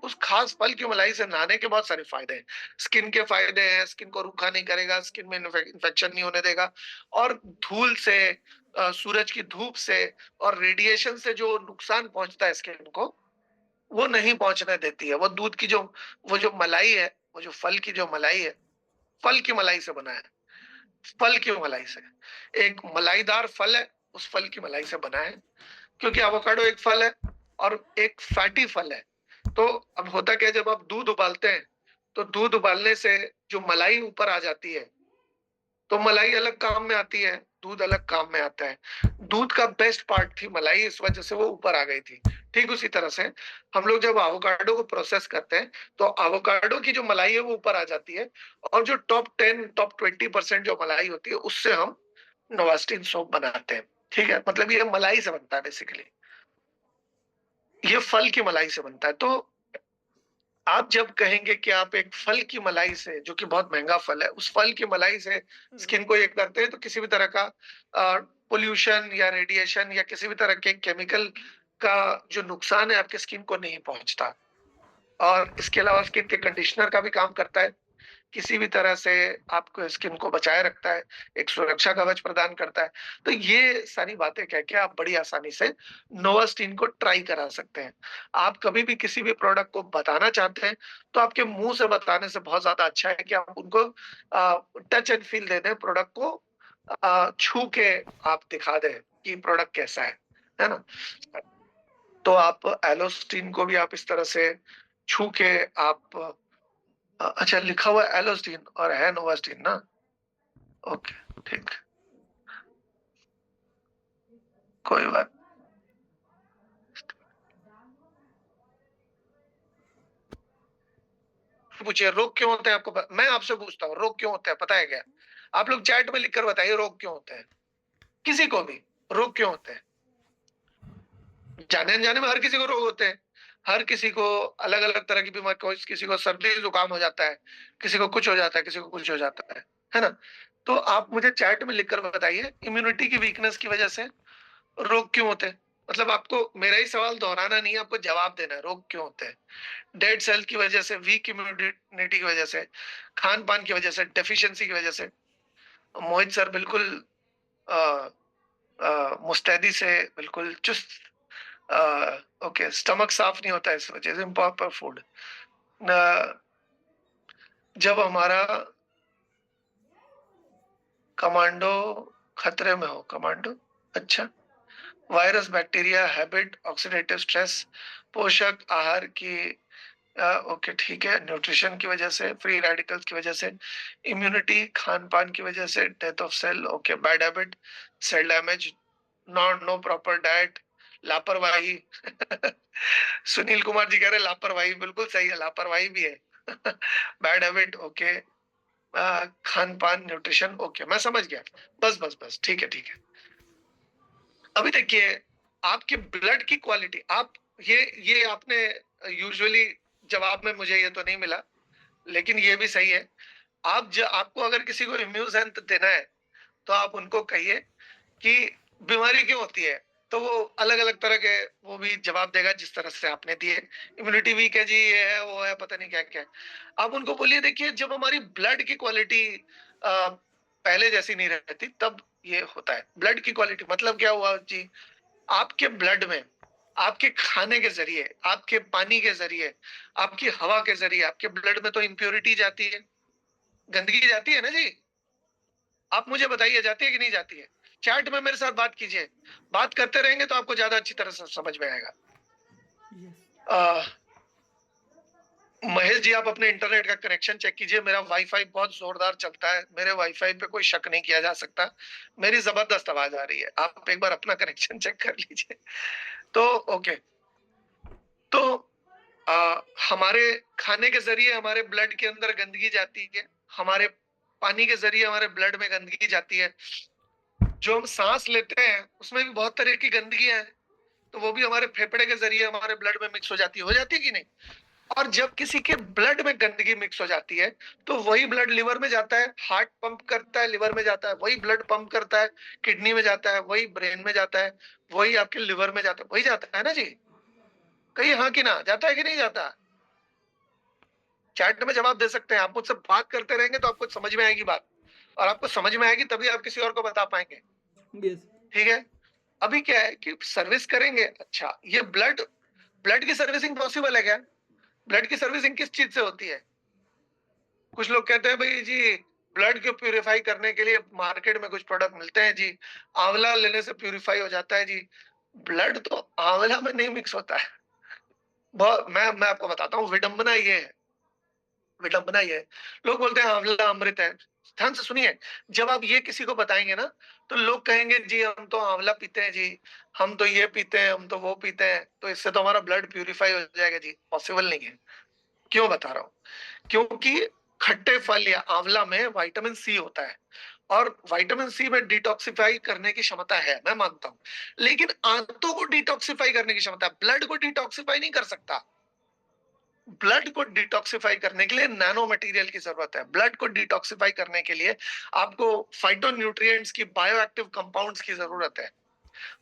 उस खास फल की मलाई से नहाने के बहुत सारे फायदे हैं। स्किन के फायदे हैं, स्किन को रूखा नहीं करेगा, स्किन में इन्फेक्शन नहीं होने देगा, और धूल से, सूरज की धूप से और रेडिएशन से जो नुकसान पहुंचता है स्किन को, वो नहीं पहुंचने देती है। वो दूध की जो, वो जो मलाई है, वो जो फल की जो मलाई है, फल की मलाई से बना है, फल की मलाई से। एक मलाईदार फल है, उस फल की मलाई से बना है, क्योंकि एवोकाडो एक फल है और एक फैटी फल है। तो अब होता क्या है, जब आप दूध उबालते हैं, तो दूध उबालने से जो मलाई ऊपर आ जाती है, तो मलाई अलग काम में आती है, दूध अलग काम में आता है। दूध का बेस्ट पार्ट थी मलाई, इस वजह से वो ऊपर आ गई थी। ठीक उसी तरह से हम लोग जब एवोकाडो को प्रोसेस करते हैं, तो एवोकाडो की जो मलाई है वो ऊपर आ जाती है, और जो टॉप 10 टॉप 20% जो मलाई होती है, उससे हम नोवास्टिन सोप बनाते हैं। ठीक है, मतलब ये मलाई से बनता है बेसिकली, ये फल की मलाई से बनता है। तो आप जब कहेंगे कि आप एक फल की मलाई से, जो कि बहुत महंगा फल है, उस फल की मलाई से स्किन को ये करते हैं, तो किसी भी तरह का पोल्यूशन या रेडिएशन या किसी भी तरह के केमिकल का जो नुकसान है आपके स्किन को नहीं पहुंचता। और इसके अलावा स्किन के कंडीशनर का भी काम करता है, किसी भी तरह से आपको स्किन को बचाए रखता है, एक सुरक्षा कवच प्रदान करता है। तो ये सारी बातें कह के आप बड़ी आसानी से नोवास्टिन को ट्राई करा सकते हैं। आप कभी भी किसी भी प्रोडक्ट को बताना चाहते हैं, तो आपके मुंह से बताने से बहुत ज्यादा अच्छा है कि आप उनको टच एंड फील दे दें, प्रोडक्ट को छू के आप दिखा दें कि प्रोडक्ट कैसा है ना? तो आप एलोस्टिन को भी आप इस तरह से छू के आप, अच्छा लिखा हुआ है एलोस्टिन और है नोवास्टिन ना? ओके, ठीक, कोई बात। पूछिए रोग क्यों होते हैं आपको मैं आपसे पूछता हूँ, रोग क्यों होते हैं पता है क्या? आप लोग चैट में लिखकर बताइए रोग क्यों होते हैं, किसी को भी। रोग क्यों होते हैं? जाने अनजाने में हर किसी को रोग होते हैं, हर किसी को अलग अलग तरह की बीमारी, कोई किसी को सर्दी जुकाम हो जाता है, किसी को कुछ हो जाता है, किसी को कुछ हो जाता है ना? तो आप मुझे चैट में लिखकर बताइए, इम्यूनिटी की वीकनेस की वजह से रोग क्यों होते हैं? मतलब आपको मेरा ही सवाल दोहराना नहीं है, आपको जवाब देना है, रोग क्यों होते हैं? डेड सेल की वजह से, वीक इम्यूनिटी की वजह से, खान पान की वजह से, डेफिशिएंसी की वजह से। मोहित सर बिल्कुल मुस्तैदी से, बिल्कुल चुस्त। ओके, स्टमक साफ नहीं होता है इस वजह से, इम्प्रॉपर फूड। जब हमारा कमांडो खतरे में हो, कमांडो, अच्छा, virus, bacteria, habit, oxidative stress, पोषक आहार की, ओके ठीक है, न्यूट्रिशन की वजह से, फ्री रेडिकल्स की वजह से, इम्यूनिटी, खान पान की वजह से, death of cell, okay, bad habit, cell damage, not no proper diet, लापरवाही। सुनील कुमार जी कह रहे लापरवाही, बिल्कुल सही है, लापरवाही भी है। बैड हैबिट, ओके, खान पान, न्यूट्रिशन, ओके, मैं समझ गया। बस बस बस, ठीक है ठीक है। अभी देखिए, आपके ब्लड की क्वालिटी, आप ये आपने यूजुअली जवाब में मुझे ये तो नहीं मिला, लेकिन ये भी सही है। आपको अगर किसी को इम्यून देना है, तो आप उनको कहिए कि बीमारी क्यों होती है, तो वो अलग अलग तरह के वो भी जवाब देगा जिस तरह से आपने दिए। इम्यूनिटी वीक है जी, ये है वो है, पता नहीं क्या क्या है। आप उनको बोलिए, देखिए जब हमारी ब्लड की क्वालिटी पहले जैसी नहीं रहती, तब ये होता है। ब्लड की क्वालिटी मतलब क्या हुआ जी? आपके ब्लड में, आपके खाने के जरिए, आपके पानी के जरिए, आपकी हवा के जरिए, आपके ब्लड में तो इम्प्योरिटी जाती है, गंदगी जाती है ना जी? आप मुझे बताइए, जाती है कि नहीं जाती है? चैट में मेरे साथ बात कीजिए, बात करते रहेंगे तो आपको ज्यादा अच्छी तरह से समझ में आएगा। आ, महेश जी, आप अपने इंटरनेट का कनेक्शन चेक कीजिए, मेरा वाईफाई बहुत जोरदार चलता है, मेरे वाईफाई पे कोई शक नहीं किया जा सकता, मेरी जबरदस्त आवाज आ रही है, आप एक बार अपना कनेक्शन चेक कर लीजिए। तो ओके, तो हमारे खाने के जरिए हमारे ब्लड के अंदर गंदगी जाती है, हमारे पानी के जरिए हमारे ब्लड में गंदगी जाती है, जो हम सांस लेते हैं उसमें भी बहुत तरह की गंदगी है, तो वो भी हमारे फेफड़े के जरिए हमारे ब्लड में मिक्स हो जाती है कि नहीं? और जब किसी के ब्लड में गंदगी मिक्स हो जाती है, तो वही ब्लड लिवर में जाता है, हार्ट पंप करता है, लिवर में जाता है, वही ब्लड पंप करता है, किडनी में जाता है, वही ब्रेन में जाता है, वही आपके लिवर में जाता है, वही जाता है ना जी? कहीं हाँ कि ना, जाता है कि नहीं जाता? चैट में जवाब दे सकते हैं। आप मुझसे बात करते रहेंगे तो आपको समझ में आएगी बात, और आपको समझ में आएगी तभी आप किसी और को बता पाएँगे। यस। ठीक है? अभी क्या है कि सर्विस करेंगे, अच्छा ये ब्लड ब्लड की सर्विसिंग पॉसिबल है क्या? ब्लड की सर्विसिंग किस चीज़ से होती है? कुछ लोग कहते हैं भई जी ब्लड को प्यूरिफाई करने के लिए मार्केट में कुछ प्रोडक्ट मिलते हैं जी, आंवला लेने से प्यूरिफाई हो जाता है जी। ब्लड तो आंवला में नहीं मिक्स होता है। मैं आपको बताता हूँ, विडंबना ये है। लोग बोलते हैं आंवला अमृत है। ध्यान से सुनिए, जब आप ये किसी को बताएँगे ना, तो लोग कहेंगे जी हम तो आंवला पीते हैं जी, हम तो ये पीते हैं, हम तो वो पीते हैं, तो इससे तो हमारा ब्लड प्यूरिफाई हो जाएगा जी। पॉसिबल नहीं है। क्यों बता रहा हूँ? क्योंकि खट्टे फल या आंवला में विटामिन सी होता है, और विटामिन सी में डिटॉक्सिफाई करने की क्षमता है, मैं मानता हूँ। लेकिन आंतों को डिटॉक्सिफाई करने की क्षमता है, ब्लड को डिटॉक्सिफाई नहीं कर सकता। ब्लड को डिटॉक्सिफाई करने के लिए नैनो मटेरियल की जरूरत है। ब्लड को डिटॉक्सिफाई करने के लिए आपको फाइटोन्यूट्रिएंट्स की, बायोएक्टिव कंपाउंड्स की जरूरत है।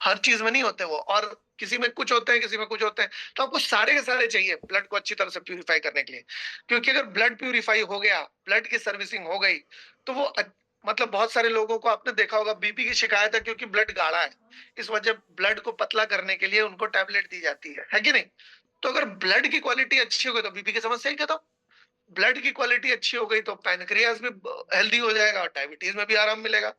हर चीज में नहीं होते वो, और किसी में कुछ होते हैं, किसी में कुछ होते हैं, तो आपको सारे के सारे चाहिए ब्लड को अच्छी तरह से प्यूरिफाई करने के लिए। क्योंकि अगर ब्लड प्यूरिफाई हो गया, ब्लड की सर्विसिंग हो गई, तो वो मतलब बहुत सारे लोगों को आपने देखा होगा बीपी की शिकायत है क्योंकि ब्लड गाढ़ा है। इस वजह ब्लड को पतला करने के लिए उनको टैबलेट दी जाती है कि नहीं? तो अगर ब्लड की क्वालिटी अच्छी हो गई तो बीपी की समस्या ही खत्म। ब्लड की क्वालिटी अच्छी हो गई तो पैनक्रियाज भी हेल्दी हो जाएगा और डायबिटीज में भी आराम मिलेगा।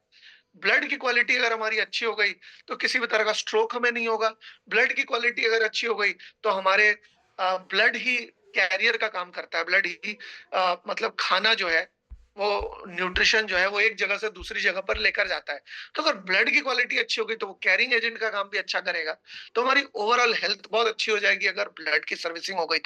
ब्लड की क्वालिटी अगर हमारी अच्छी हो गई तो किसी भी तरह का स्ट्रोक हमें नहीं होगा। ब्लड की क्वालिटी अगर अच्छी हो गई तो हमारे ब्लड ही कैरियर का काम करता है। ब्लड ही मतलब खाना जो है, वो न्यूट्रिशन जो है वो एक जगह से दूसरी जगह पर लेकर जाता है। तो अगर ब्लड की क्वालिटी अच्छी होगी तो वो कैरिंग एजेंट का काम भी अच्छा करेगा। तो हमारी ओवरऑल हेल्थ बहुत अच्छी हो जाएगी अगर ब्लड की सर्विसिंग हो गई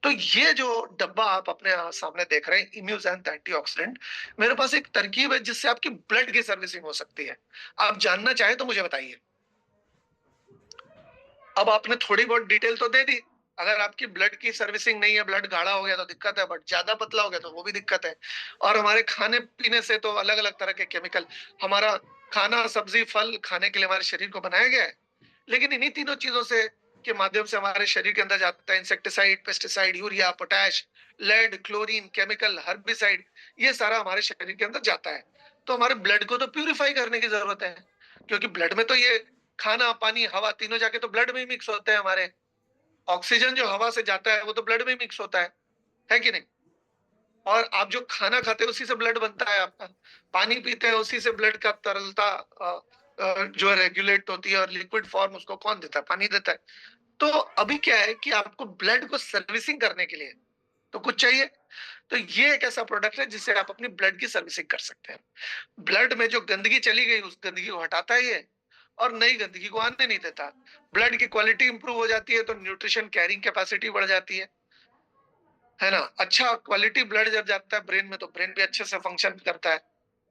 तो ये जो डब्बा आप अपने सामने देख रहे हैं, इम्यूजेंट एंटीऑक्सीडेंट, मेरे पास एक तरकीब है जिससे आपकी ब्लड की सर्विसिंग हो सकती है। आप जानना चाहें तो मुझे बताइए। अब आपने थोड़ी बहुत डिटेल तो दे दी। अगर आपकी ब्लड की सर्विसिंग नहीं है, ब्लड गाढ़ा हो गया तो दिक्कत है, बट ज्यादा पतला हो गया तो वो भी दिक्कत है। और हमारे खाने पीने से तो अलग अलग तरह के केमिकल, हमारा खाना सब्जी फल खाने के लिए हमारे शरीर को बनाया गया है, लेकिन इन्हीं तीनों चीजों से के माध्यम से हमारे शरीर के अंदर जाता है insecticide, pesticide, urea, potash, lead, chlorine, chemical, herbicide, ये सारा हमारे शरीर के अंदर जाता है। तो हमारे ब्लड को तो प्यूरिफाई करने की जरूरत है, क्योंकि ब्लड में तो ये खाना पानी हवा तीनों जाके तो ब्लड में ही मिक्स होते हैं हमारे। ऑक्सीजन जो हवा से जाता है वो तो ब्लड में ही मिक्स होता है कि नहीं? और आप जो खाना खाते हैं उसी से ब्लड बनता है आपका, पानी पीते हैं उसी से ब्लड का तरलता जो है रेगुलेट होती है, और लिक्विड फॉर्म उसको कौन देता है? पानी देता है। तो अभी क्या है कि आपको ब्लड को सर्विसिंग करने के लिए तो कुछ चाहिए। तो ये एक ऐसा प्रोडक्ट है जिससे आप अपनी ब्लड की सर्विसिंग कर सकते हैं। ब्लड में जो गंदगी चली गई उस गंदगी को हटाता है ये, और नई गंदगी को आने नहीं देता। ब्लड की क्वालिटी इंप्रूव हो जाती है तो न्यूट्रिशन कैरिंग कैपेसिटी बढ़ जाती है ना? अच्छा क्वालिटी ब्लड जब जाता है ब्रेन में तो ब्रेन भी अच्छे से फंक्शन करता है,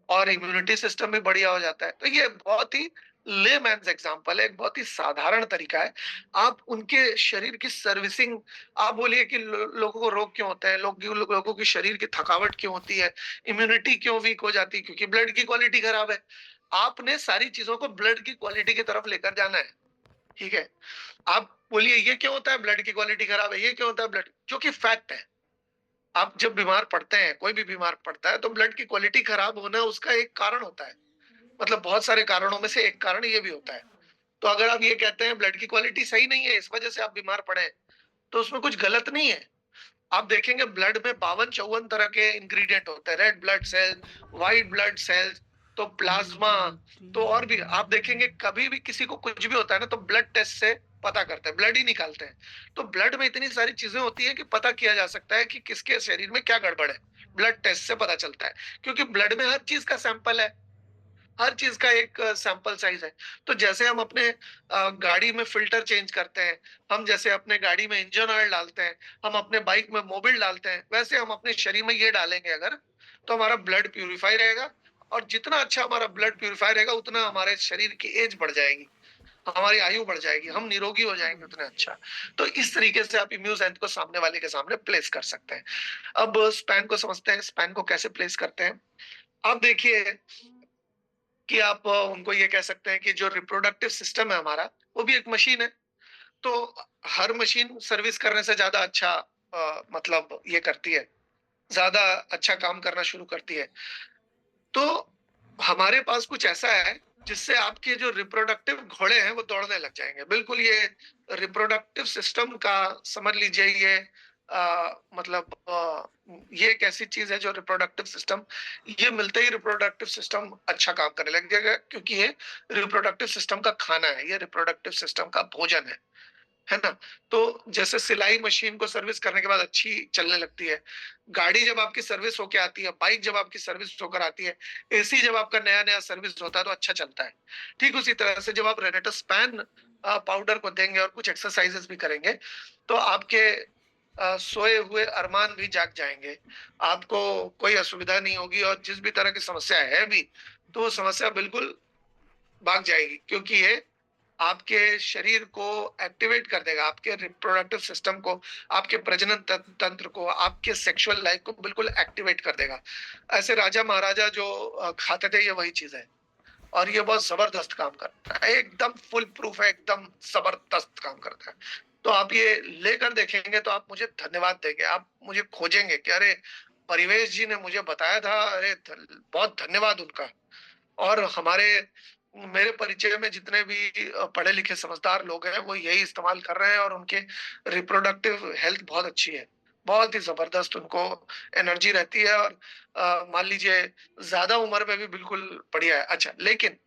और इम्यूनिटी सिस्टम भी बढ़िया हो जाता है। तो ये बहुत ही लेमैन्स एग्जांपल है, एक बहुत ही साधारण तरीका है। आप उनके शरीर की सर्विसिंग, आप बोलिए कि लोगों को रोग क्यों होता है, लोगों की शरीर की थकावट क्यों होती है, इम्यूनिटी क्यों वीक हो जाती है? क्योंकि ब्लड की क्वालिटी खराब है। आपने सारी चीजों को ब्लड की क्वालिटी की तरफ लेकर जाना है। ठीक है? आप बोलिए ये क्यों होता है, ब्लड की क्वालिटी खराब है, ये क्यों होता है ब्लड, जो कि फैक्ट है। आप जब बीमार पड़ते हैं, कोई भी बीमार पड़ता है तो ब्लड की क्वालिटी खराब होना उसका एक कारण होता है। मतलब बहुत सारे कारणों में से एक कारण ये भी होता है। तो अगर आप ये कहते हैं ब्लड की क्वालिटी सही नहीं है इस वजह से आप बीमार पड़े हैं, तो उसमें कुछ गलत नहीं है। आप देखेंगे ब्लड में 52-54 तरह के इंग्रेडिएंट होते हैं, red blood cell, white blood cells, तो प्लाज्मा, तो और भी आप देखेंगे कभी भी किसी को कुछ भी होता है ना तो ब्लड टेस्ट से पता करते हैं, ब्लड ही निकालते हैं। तो ब्लड में इतनी सारी चीजें होती है कि पता किया जा सकता है कि किसके शरीर में क्या गड़बड़ है, ब्लड टेस्ट से पता चलता है। क्योंकि ब्लड में हर चीज का सैंपल है, हर चीज का एक सैंपल साइज है। तो जैसे हम अपने गाड़ी में फिल्टर चेंज करते हैं, हम जैसे अपने गाड़ी में इंजन ऑयल डालते हैं, हम अपने बाइक में मोबिल डालते हैं, वैसे हम अपने शरीर में ये डालेंगे अगर, तो हमारा ब्लड प्यूरिफाई रहेगा। और जितना अच्छा हमारा ब्लड प्यूरिफाई रहेगा उतना हमारे शरीर की एज बढ़ जाएगी, हमारी आयु बढ़ जाएगी, हम निरोगी हो जाएंगे उतना अच्छा। तो इस तरीके से आप इम्यून हेल्थ को सामने वाले के सामने प्लेस कर सकते हैं। अब स्पैन को समझते हैं, स्पैन को कैसे प्लेस करते हैं। आप देखिए कि आप उनको ये कह सकते हैं कि जो रिप्रोडक्टिव सिस्टम है हमारा, वो भी एक मशीन है। तो हर मशीन सर्विस करने से ज्यादा अच्छा मतलब ये करती है, ज़्यादा अच्छा काम करना शुरू करती है। तो हमारे पास कुछ ऐसा है जिससे आपके जो रिप्रोडक्टिव घोड़े हैं वो दौड़ने लग जाएँगे। बिल्कुल ये रिप्रोडक्टिव सिस्टम का समझ लीजिए ये मतलब ये एक ऐसी चीज़ है जो रिप्रोडक्टिव सिस्टम ये मिलते ही रिप्रोडक्टिव सिस्टम अच्छा काम करने लग जाएगा क्योंकि ये रिप्रोडक्टिव सिस्टम का खाना है, ये रिप्रोडक्टिव सिस्टम का भोजन है ना? तो जैसे सिलाई मशीन को सर्विस करने के बाद अच्छी चलने लगती है, गाड़ी जब आपकी सर्विस होके आती है, बाइक जब आपकी सर्विस होकर आती है, एसी जब आपका नया-नया सर्विस होता है तो अच्छा चलता है। ठीक उसी तरह से जब आप रेनेटोस्पैन पाउडर को देंगे और कुछ एक्सरसाइजेस भी करेंगे, तो आपके सोए हुए अरमान भी जाग जाएँगे। आपको कोई असुविधा नहीं होगी और जिस भी तरह की समस्या है भी, तो वो समस्या बिल्कुल भाग जाएगी क्योंकि ये आपके शरीर को एक्टिवेट कर देगा, आपके रिप्रोडक्टिव सिस्टम को, आपके प्रजनन तंत्र को, आपके सेक्सुअल लाइफ को बिल्कुल एक्टिवेट कर देगा। ऐसे राजा-महाराजा जो खाते थे ये वही चीज़ है और ये बहुत ज़बरदस्त काम करता है, एकदम फुल प्रूफ है, एकदम ज़बरदस्त काम करता है। तो आप ये लेकर देखेंगे तो आप मुझे धन्यवाद देंगे, आप मुझे खोजेंगे कि अरे! परिवेश जी ने मुझे बताया था, अरे! बहुत धन्यवाद उनका। और मेरे परिचय में जितने भी पढ़े लिखे समझदार लोग हैं वो यही इस्तेमाल कर रहे हैं और उनके रिप्रोडक्टिव हेल्थ बहुत अच्छी है, बहुत ही जबरदस्त उनको एनर्जी रहती है और मान लीजिए ज्यादा उम्र में भी बिल्कुल बढ़िया है। अच्छा, लेकिन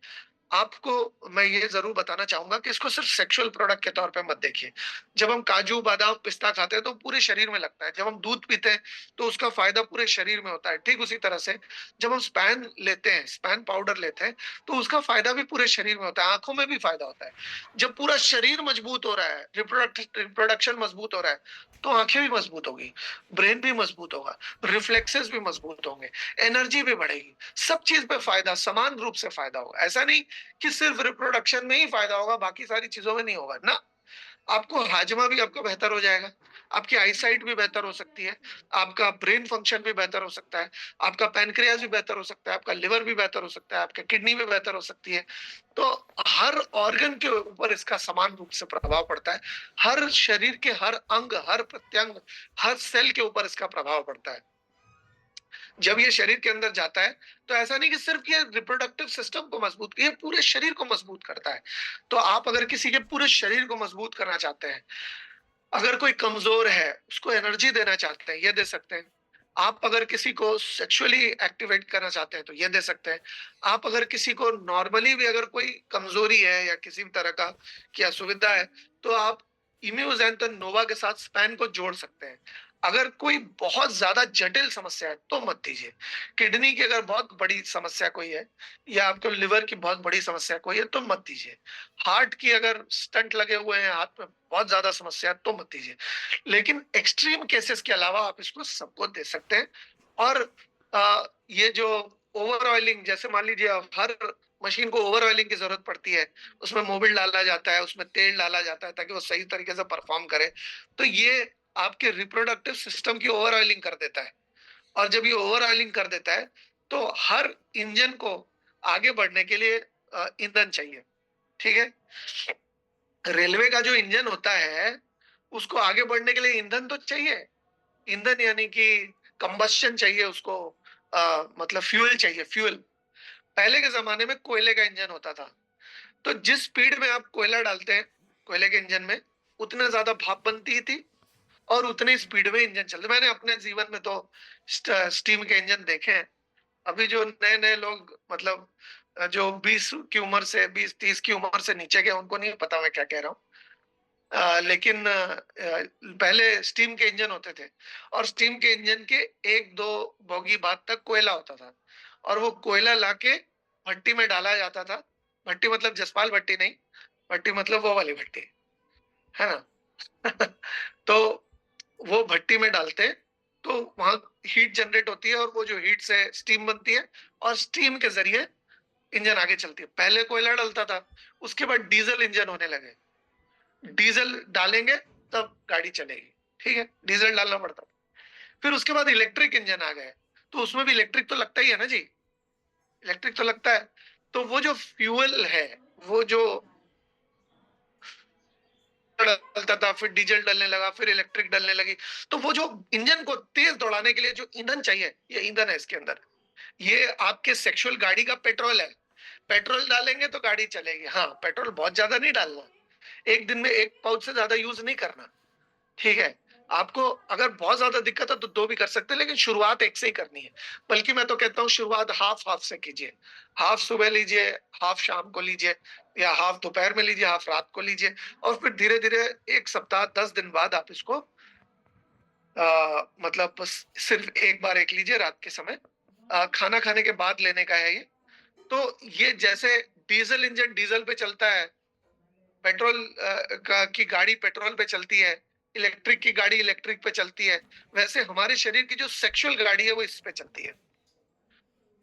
आपको मैं ये ज़रूर बताना चाहूँगा कि इसको सिर्फ़ सेक्सुअल प्रोडक्ट के तौर पे मत देखिए। जब हम काजू, बादाम, पिस्ता खाते हैं तो पूरे शरीर में लगता है। जब हम दूध पीते हैं तो उसका फ़ायदा पूरे शरीर में होता है। ठीक उसी तरह से जब हम स्पैन लेते हैं, स्पैन पाउडर लेते हैं तो उसका फ़ायदा भी पूरे शरीर में होता है, आँखों में भी फ़ायदा होता है। जब पूरा शरीर मजबूत हो रहा है, रिप्रोडक्शन मजबूत हो रहा है, तो आँखें भी मजबूत होगी, ब्रेन भी मजबूत होगा, रिफ्लेक्सेस भी मजबूत होंगे, एनर्जी भी बढ़ेगी। सब चीज़ पे फ़ायदा समान रूप से फ़ायदा होगा। ऐसा नहीं कि सिर्फ रिप्रोडक्शन में ही फायदा होगा, बाकी सारी चीजों में नहीं होगा ना। आपको हाजमा भी आपका बेहतर हो जाएगा, आपकी आईसाइट भी बेहतर हो सकती है, आपका ब्रेन फंक्शन भी बेहतर हो सकता है, आपका पैनक्रियाज भी बेहतर हो सकता है, आपका लिवर भी बेहतर हो सकता है, आपका किडनी भी बेहतर हो सकती है। तो हर ऑर्गन के ऊपर इसका समान रूप से प्रभाव पड़ता है, हर शरीर के हर अंग, हर प्रत्यंग, हर सेल के ऊपर इसका प्रभाव पड़ता है। जब ये शरीर के अंदर जाता है तो ऐसा नहीं कि सिर्फ ये रिप्रोडक्टिव सिस्टम को मजबूत, ये पूरे शरीर को मजबूत करता है। तो आप अगर किसी के पूरे शरीर को मजबूत करना चाहते हैं, अगर कोई कमजोर है उसको एनर्जी देना चाहते हैं, ये दे सकते हैं। आप अगर किसी को सेक्सुअली एक्टिवेट करना चाहते हैं तो ये दे सकते हैं। आप अगर किसी को नॉर्मली भी अगर कोई कमजोरी है या किसी भी तरह का की असुविधा है तो आप इम्यूजेंथन नोवा के साथ स्पैन को जोड़ सकते हैं। अगर कोई बहुत ज्यादा जटिल समस्या है तो मत दीजिए। किडनी की अगर बहुत बड़ी समस्या कोई है या आपको लिवर की बहुत बड़ी समस्या कोई है तो मत दीजिए। हार्ट की अगर स्टंट लगे हुए हैं हाथ में, बहुत ज्यादा समस्या है तो मत दीजिए। लेकिन एक्सट्रीम केसेस के अलावा आप इसको सबको दे सकते हैं। और ये जो ओवर ऑयलिंग, जैसे मान लीजिए आप हर मशीन को ओवर ऑयलिंग की जरूरत पड़ती है, उसमें मोबिल डाला जाता है, उसमें तेल डाला जाता है ताकि वो सही तरीके से परफॉर्म करे, तो ये आपके रिप्रोडक्टिव सिस्टम की ओवर ऑयलिंग कर देता है। और जब ये ओवर ऑयलिंग कर देता है तो हर इंजन को आगे बढ़ने के लिए ईंधन चाहिए। ठीक है, रेलवे का जो इंजन होता है उसको आगे बढ़ने के लिए ईंधन तो चाहिए। ईंधन यानी कि कंबस्शन चाहिए उसको, मतलब फ्यूल चाहिए, फ्यूल। पहले के जमाने में कोयले का इंजन होता था, तो जिस स्पीड में आप कोयला डालते हैं कोयले के इंजन में उतने ज्यादा भाप बनती थी और उतनी स्पीड में इंजन चलते। मैंने अपने जीवन में तो स्टीम के इंजन देखे हैं। अभी जो नए नए लोग मतलब जो 20 की उम्र से 20-30 की उम्र से नीचे के उनको नहीं पता मैं क्या कह रहा हूँ। लेकिन पहले स्टीम के इंजन होते थे और स्टीम के इंजन के एक दो बोगी बाद तक कोयला होता था और वो कोयला लाके भट्टी में डाला जाता था। भट्टी मतलब जसपाल भट्टी नहीं, भट्टी मतलब वो वाली भट्टी, है ना। तो वो भट्टी में डालते हैं तो वहां हीट जनरेट होती है और वो जो हीट से स्टीम बनती है और स्टीम के जरिए इंजन आगे चलती है। पहले कोयला डलता था, उसके बाद डीजल इंजन होने लगे। डीजल डालेंगे तब गाड़ी चलेगी। ठीक है, डीजल डालना पड़ता था। फिर उसके बाद इलेक्ट्रिक इंजन आ गए, तो उसमें भी इलेक्ट्रिक तो लगता ही है ना जी, इलेक्ट्रिक तो लगता है। तो वो जो फ्यूल है, वो जो चलता था, फिर डीजल डलने लगा, फिर इलेक्ट्रिक डलने लगी। तो वो जो इंजन को तेज दौड़ाने के लिए जो ईंधन चाहिए, ये ईंधन है इसके अंदर। ये आपके सेक्सुअल गाड़ी का पेट्रोल है। पेट्रोल डालेंगे तो गाड़ी चलेगी। हाँ, पेट्रोल बहुत ज्यादा नहीं डालना, एक दिन में 1 पाउच से ज्यादा यूज नहीं करना, ठीक है? आपको अगर बहुत ज्यादा दिक्कत है तो 2 भी कर सकते हैं, लेकिन शुरुआत 1 से ही करनी है। बल्कि मैं तो कहता हूँ शुरुआत हाफ-हाफ से कीजिए। हाफ सुबह लीजिए, हाफ शाम को लीजिए, या हाफ दोपहर में लीजिए, हाफ रात को लीजिए, और फिर धीरे-धीरे 1 सप्ताह 10 दिन बाद आप इसको मतलब बस सिर्फ 1 बार 1 लीजिए रात के समय। खाना खाने के बाद लेने का है ये। तो ये जैसे डीजल इंजन डीजल पे चलता है, पेट्रोल की गाड़ी पेट्रोल पे चलती है, इलेक्ट्रिक की गाड़ी इलेक्ट्रिक पे चलती है, वैसे हमारे शरीर की जो सेक्सुअल गाड़ी है वो इस पे चलती है।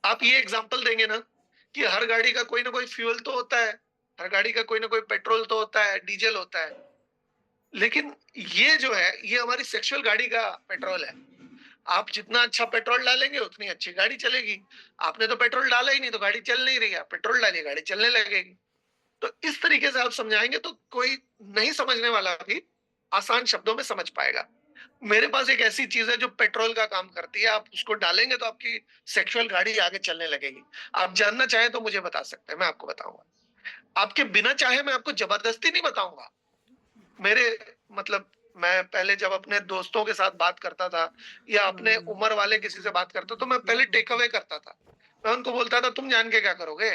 आप ये एग्जांपल देंगे ना कि हर गाड़ी का कोई ना कोई फ्यूल तो होता है, हर गाड़ी का कोई ना कोई पेट्रोल तो होता है, डीजल होता है, लेकिन ये जो है ये हमारी सेक्सुअल गाड़ी का पेट्रोल है। आप जितना अच्छा पेट्रोल डालेंगे उतनी अच्छी गाड़ी चलेगी। आपने तो पेट्रोल डाला ही नहीं तो गाड़ी चल नहीं रही है, पेट्रोल डालिए गाड़ी चलने लगेगी। तो इस तरीके से आप समझाएंगे तो कोई नहीं समझने वाला भी आसान शब्दों में समझ पाएगा। मेरे पास एक ऐसी चीज है जो पेट्रोल का काम करती है, आप उसको डालेंगे तो आपकी सेक्सुअल गाड़ी आगे चलने लगेगी। आप जानना चाहें तो मुझे बता सकते हैं, मैं आपको बताऊंगा। आपके बिना चाहे मैं आपको जबरदस्ती नहीं बताऊंगा। मेरे मतलब मैं पहले जब अपने दोस्तों के साथ बात करता था या अपने उम्र वाले किसी से बात करता तो मैं पहले टेक अवे करता था। मैं उनको बोलता था तुम जान के क्या करोगे,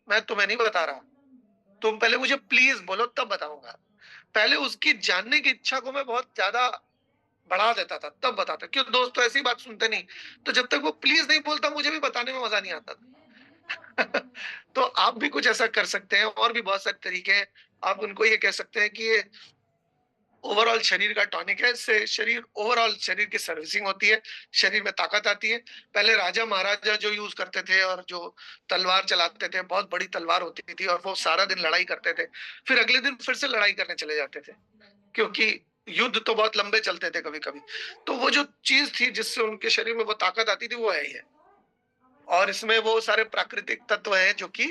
मैं तुम्हें नहीं बता रहा, तुम पहले मुझे प्लीज बोलो तब बताऊंगा। पहले उसकी जानने की इच्छा को मैं बहुत ज्यादा बढ़ा देता था, तब बताता। क्यों, दोस्त तो ऐसी बात सुनते नहीं। तो जब तक वो प्लीज नहीं बोलता मुझे भी बताने में मजा नहीं आता था। तो आप भी कुछ ऐसा कर सकते हैं, और भी बहुत सारे तरीके हैं। आप उनको ये कह सकते हैं कि ये ओवरऑल शरीर का टॉनिक है, इससे शरीर ओवरऑल शरीर की सर्विसिंग होती है, शरीर में ताकत आती है। पहले राजा महाराजा जो यूज करते थे और जो तलवार चलाते थे, बहुत बड़ी तलवार होती थी और वो सारा दिन लड़ाई करते थे, फिर अगले दिन फिर से लड़ाई करने चले जाते थे, क्योंकि युद्ध तो बहुत लंबे चलते थे कभी कभी। तो वो जो चीज थी जिससे उनके शरीर में वो ताकत आती थी वो है ये। और इसमें वो सारे प्राकृतिक तत्व हैं जो कि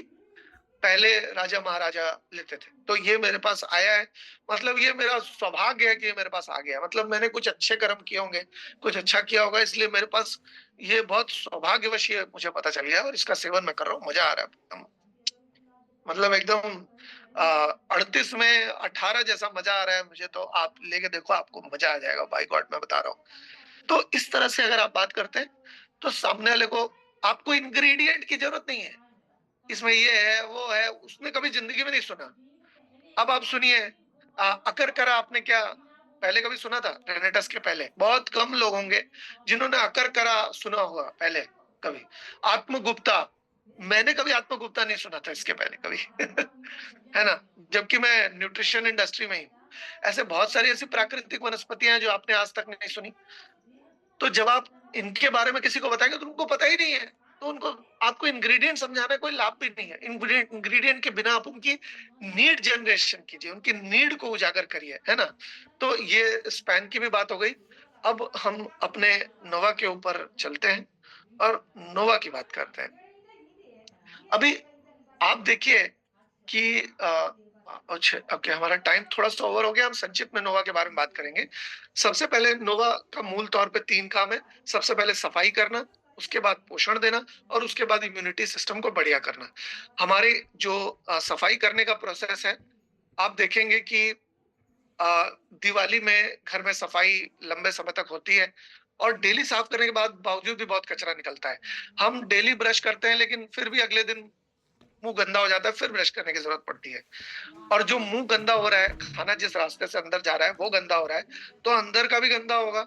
पहले राजा महाराजा लेते थे। तो ये मेरे पास आया है, मतलब ये मेरा सौभाग्य है कि ये मेरे पास आ गया। मतलब मैंने कुछ अच्छे कर्म किए होंगे, कुछ अच्छा किया होगा, इसलिए मेरे पास ये बहुत सौभाग्यवश ये मुझे पता चल गया और इसका सेवन मैं कर रहा हूँ। मजा आ रहा है एकदम, मतलब एकदम 38 में 18 जैसा मजा आ रहा है मुझे। तो आप लेके देखो, आपको मजा आ जाएगा, बाय गॉड मैं बता रहा हूँ। तो इस तरह से अगर आप बात करते हैं तो सामने वाले को, आपको इंग्रेडिएंट की जरूरत नहीं है। इसमें ये है वो है, उसने कभी जिंदगी में नहीं सुना। अब आप सुनिए, अकर करा आपने क्या पहले कभी सुना था? रेनेटस के पहले बहुत कम लोग होंगे जिन्होंने अकर करा सुना हुआ पहले कभी। आत्मगुप्ता, मैंने कभी आत्मगुप्ता नहीं सुना था इसके पहले कभी। है ना? जबकि मैं न्यूट्रिशन इंडस्ट्री में ही हूँ। ऐसे बहुत सारी ऐसी प्राकृतिक वनस्पतियां हैं जो आपने आज तक नहीं सुनी। तो जब आप इनके बारे में किसी को बताएंगे तो उनको पता ही नहीं है, तो उनको आपको इंग्रेडिएंट समझाना कोई लाभ भी नहीं है। इंग्रेडिएंट के बिना आप उनकी नीड जनरेशन कीजिए, उनकी नीड को उजागर करिए, है ना? तो ये स्पैन की भी बात हो गई। अब हम अपने नोवा के ऊपर चलते हैं और नोवा की बात करते हैं। अभी आप देखिए कि अच्छा, ओके, हमारा टाइम थोड़ा सा ओवर हो गया। हम संक्षिप्त में नोवा के बारे में बात करेंगे। सबसे पहले नोवा का मूल तौर पे 3 काम है। सबसे पहले सफाई करना, उसके बाद पोषण देना और उसके बाद इम्यूनिटी सिस्टम को बढ़िया करना। हमारे जो सफाई करने का प्रोसेस है, आप देखेंगे कि दिवाली में घर में सफाई लंबे समय तक होती है और डेली साफ करने के बाद बावजूद भी बहुत कचरा निकलता है। हम डेली ब्रश करते हैं लेकिन फिर भी अगले दिन मुंह गंदा हो जाता है, फिर ब्रश करने की जरूरत पड़ती है। और जो मुंह गंदा हो रहा है, खाना जिस रास्ते से अंदर जा रहा है वो गंदा हो रहा है, तो अंदर का भी गंदा होगा।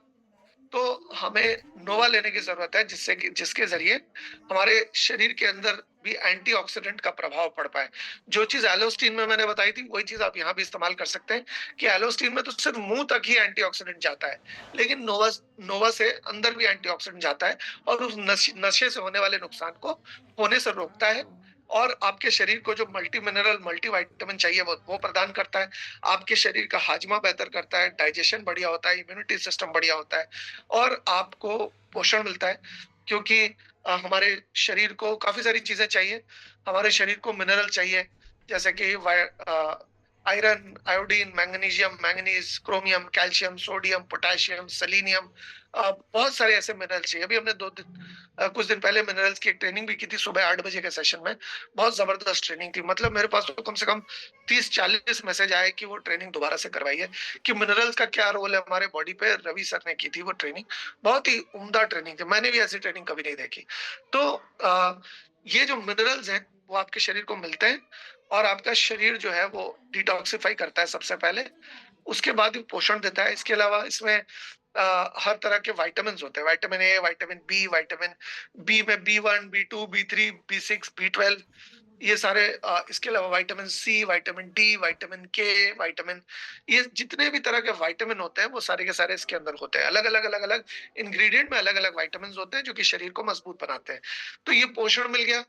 तो हमें नोवा लेने की जरूरत है, जिससे कि जिसके जरिए हमारे शरीर के अंदर भी एंटीऑक्सीडेंट का प्रभाव पड़ पाए। जो चीज एलोस्टीन में मैंने बताई थी वही चीज आप यहाँ भी इस्तेमाल कर सकते हैं कि एलोस्टीन में तो सिर्फ मुंह तक ही एंटीऑक्सीडेंट जाता है, लेकिन नोवा नोवा से अंदर भी एंटीऑक्सीडेंट जाता है और उस नशे से होने वाले नुकसान को होने से रोकता है। और आपके शरीर को जो मल्टी मिनरल मल्टी विटामिन चाहिए वो प्रदान करता है। आपके शरीर का हाजमा बेहतर करता है, डाइजेशन बढ़िया होता है, इम्यूनिटी सिस्टम बढ़िया होता है और आपको पोषण मिलता है। क्योंकि हमारे शरीर को काफी सारी चीजें चाहिए। हमारे शरीर को मिनरल चाहिए, जैसे कि iron, iodine, magnesium, manganese, chromium, calcium, sodium, potassium, selenium, बहुत सारे ऐसे मिनरल्स चाहिए। अभी हमने कुछ दिन पहले मिनरल्स की एक ट्रेनिंग भी की थी सुबह 8 बजे के सेशन में। बहुत जबरदस्त ट्रेनिंग थी। मतलब मेरे पास तो कम से कम 30-40 मैसेज आए कि वो ट्रेनिंग दोबारा से करवाई है, कि मिनरल्स का क्या रोल है हमारे बॉडी पे। रवि सर ने की थी वो ट्रेनिंग, बहुत ही उम्दा ट्रेनिंग थी। मैंने भी ऐसी ट्रेनिंग कभी नहीं देखी। तो ये जो मिनरल्स हैं वो आपके शरीर को मिलते हैं, और आपका शरीर जो है वो डिटॉक्सिफाई करता है सबसे पहले, उसके बाद ही पोषण देता है। इसके अलावा इसमें हर तरह के विटामिन्स होते हैं, vitamin A, vitamin B, vitamin B में B 1, B 2, B 3, B 6, B 12, ये सारे, इसके अलावा vitamin C, vitamin D, vitamin K, vitamin, ये जितने भी तरह के विटामिन होते हैं वो सारे के सारे इसके अंदर होते हैं। अलग अलग अलग अलग इंग्रेडिएंट में अलग अलग विटामिन होते हैं जो कि शरीर को मजबूत बनाते हैं। तो ये पोषण मिल गया,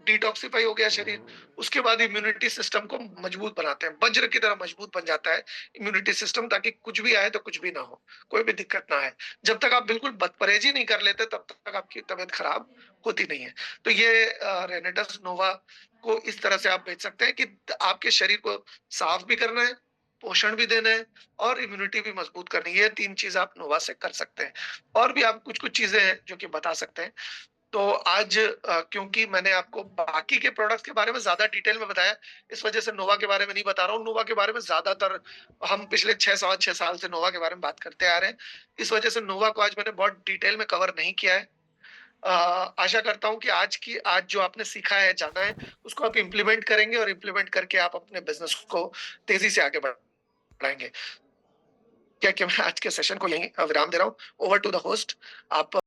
डिटॉक्सिफाई हो गया शरीर। उसके बाद इम्यूनिटी सिस्टम को मजबूत बनाते हैं, वज्र की तरह मजबूत बन जाता है इम्यूनिटी सिस्टम, ताकि कुछ भी आए तो कुछ भी ना हो, कोई भी दिक्कत ना आए। जब तक आप बिल्कुल बदपरहेजी नहीं कर लेते तब तक आपकी तबीयत खराब होती नहीं है। तो ये रेनेडस नोवा को इस तरह से आप बेच सकते हैं कि आपके शरीर को साफ भी करना है, पोषण भी देना है, और इम्यूनिटी भी मजबूत करनी है। ये 3 चीज आप नोवा से कर सकते हैं। और भी आप कुछ कुछ चीजें हैं जो कि बता सकते हैं। तो आज क्योंकि मैंने आपको बाकी के प्रोडक्ट्स के बारे में ज़्यादा डिटेल में बताया, इस वजह से नोवा के बारे में नहीं बता रहा हूँ। नोवा के बारे में ज़्यादातर हम पिछले 6 साल से नोवा के बारे में बात करते आ रहे हैं। इस वजह से नोवा को आज मैंने बहुत डिटेल में कवर नहीं किया है। अ, आशा करता हूँ कि आज जो आपने सीखा है, जाना है, उसको आप इम्प्लीमेंट करेंगे, और इम्प्लीमेंट करके आप अपने बिज़नेस को तेज़ी से आगे बढ़ाएँगे। क्या मैं आज के सेशन को यहीं विराम दे रहा हूँ। Over to the host. आप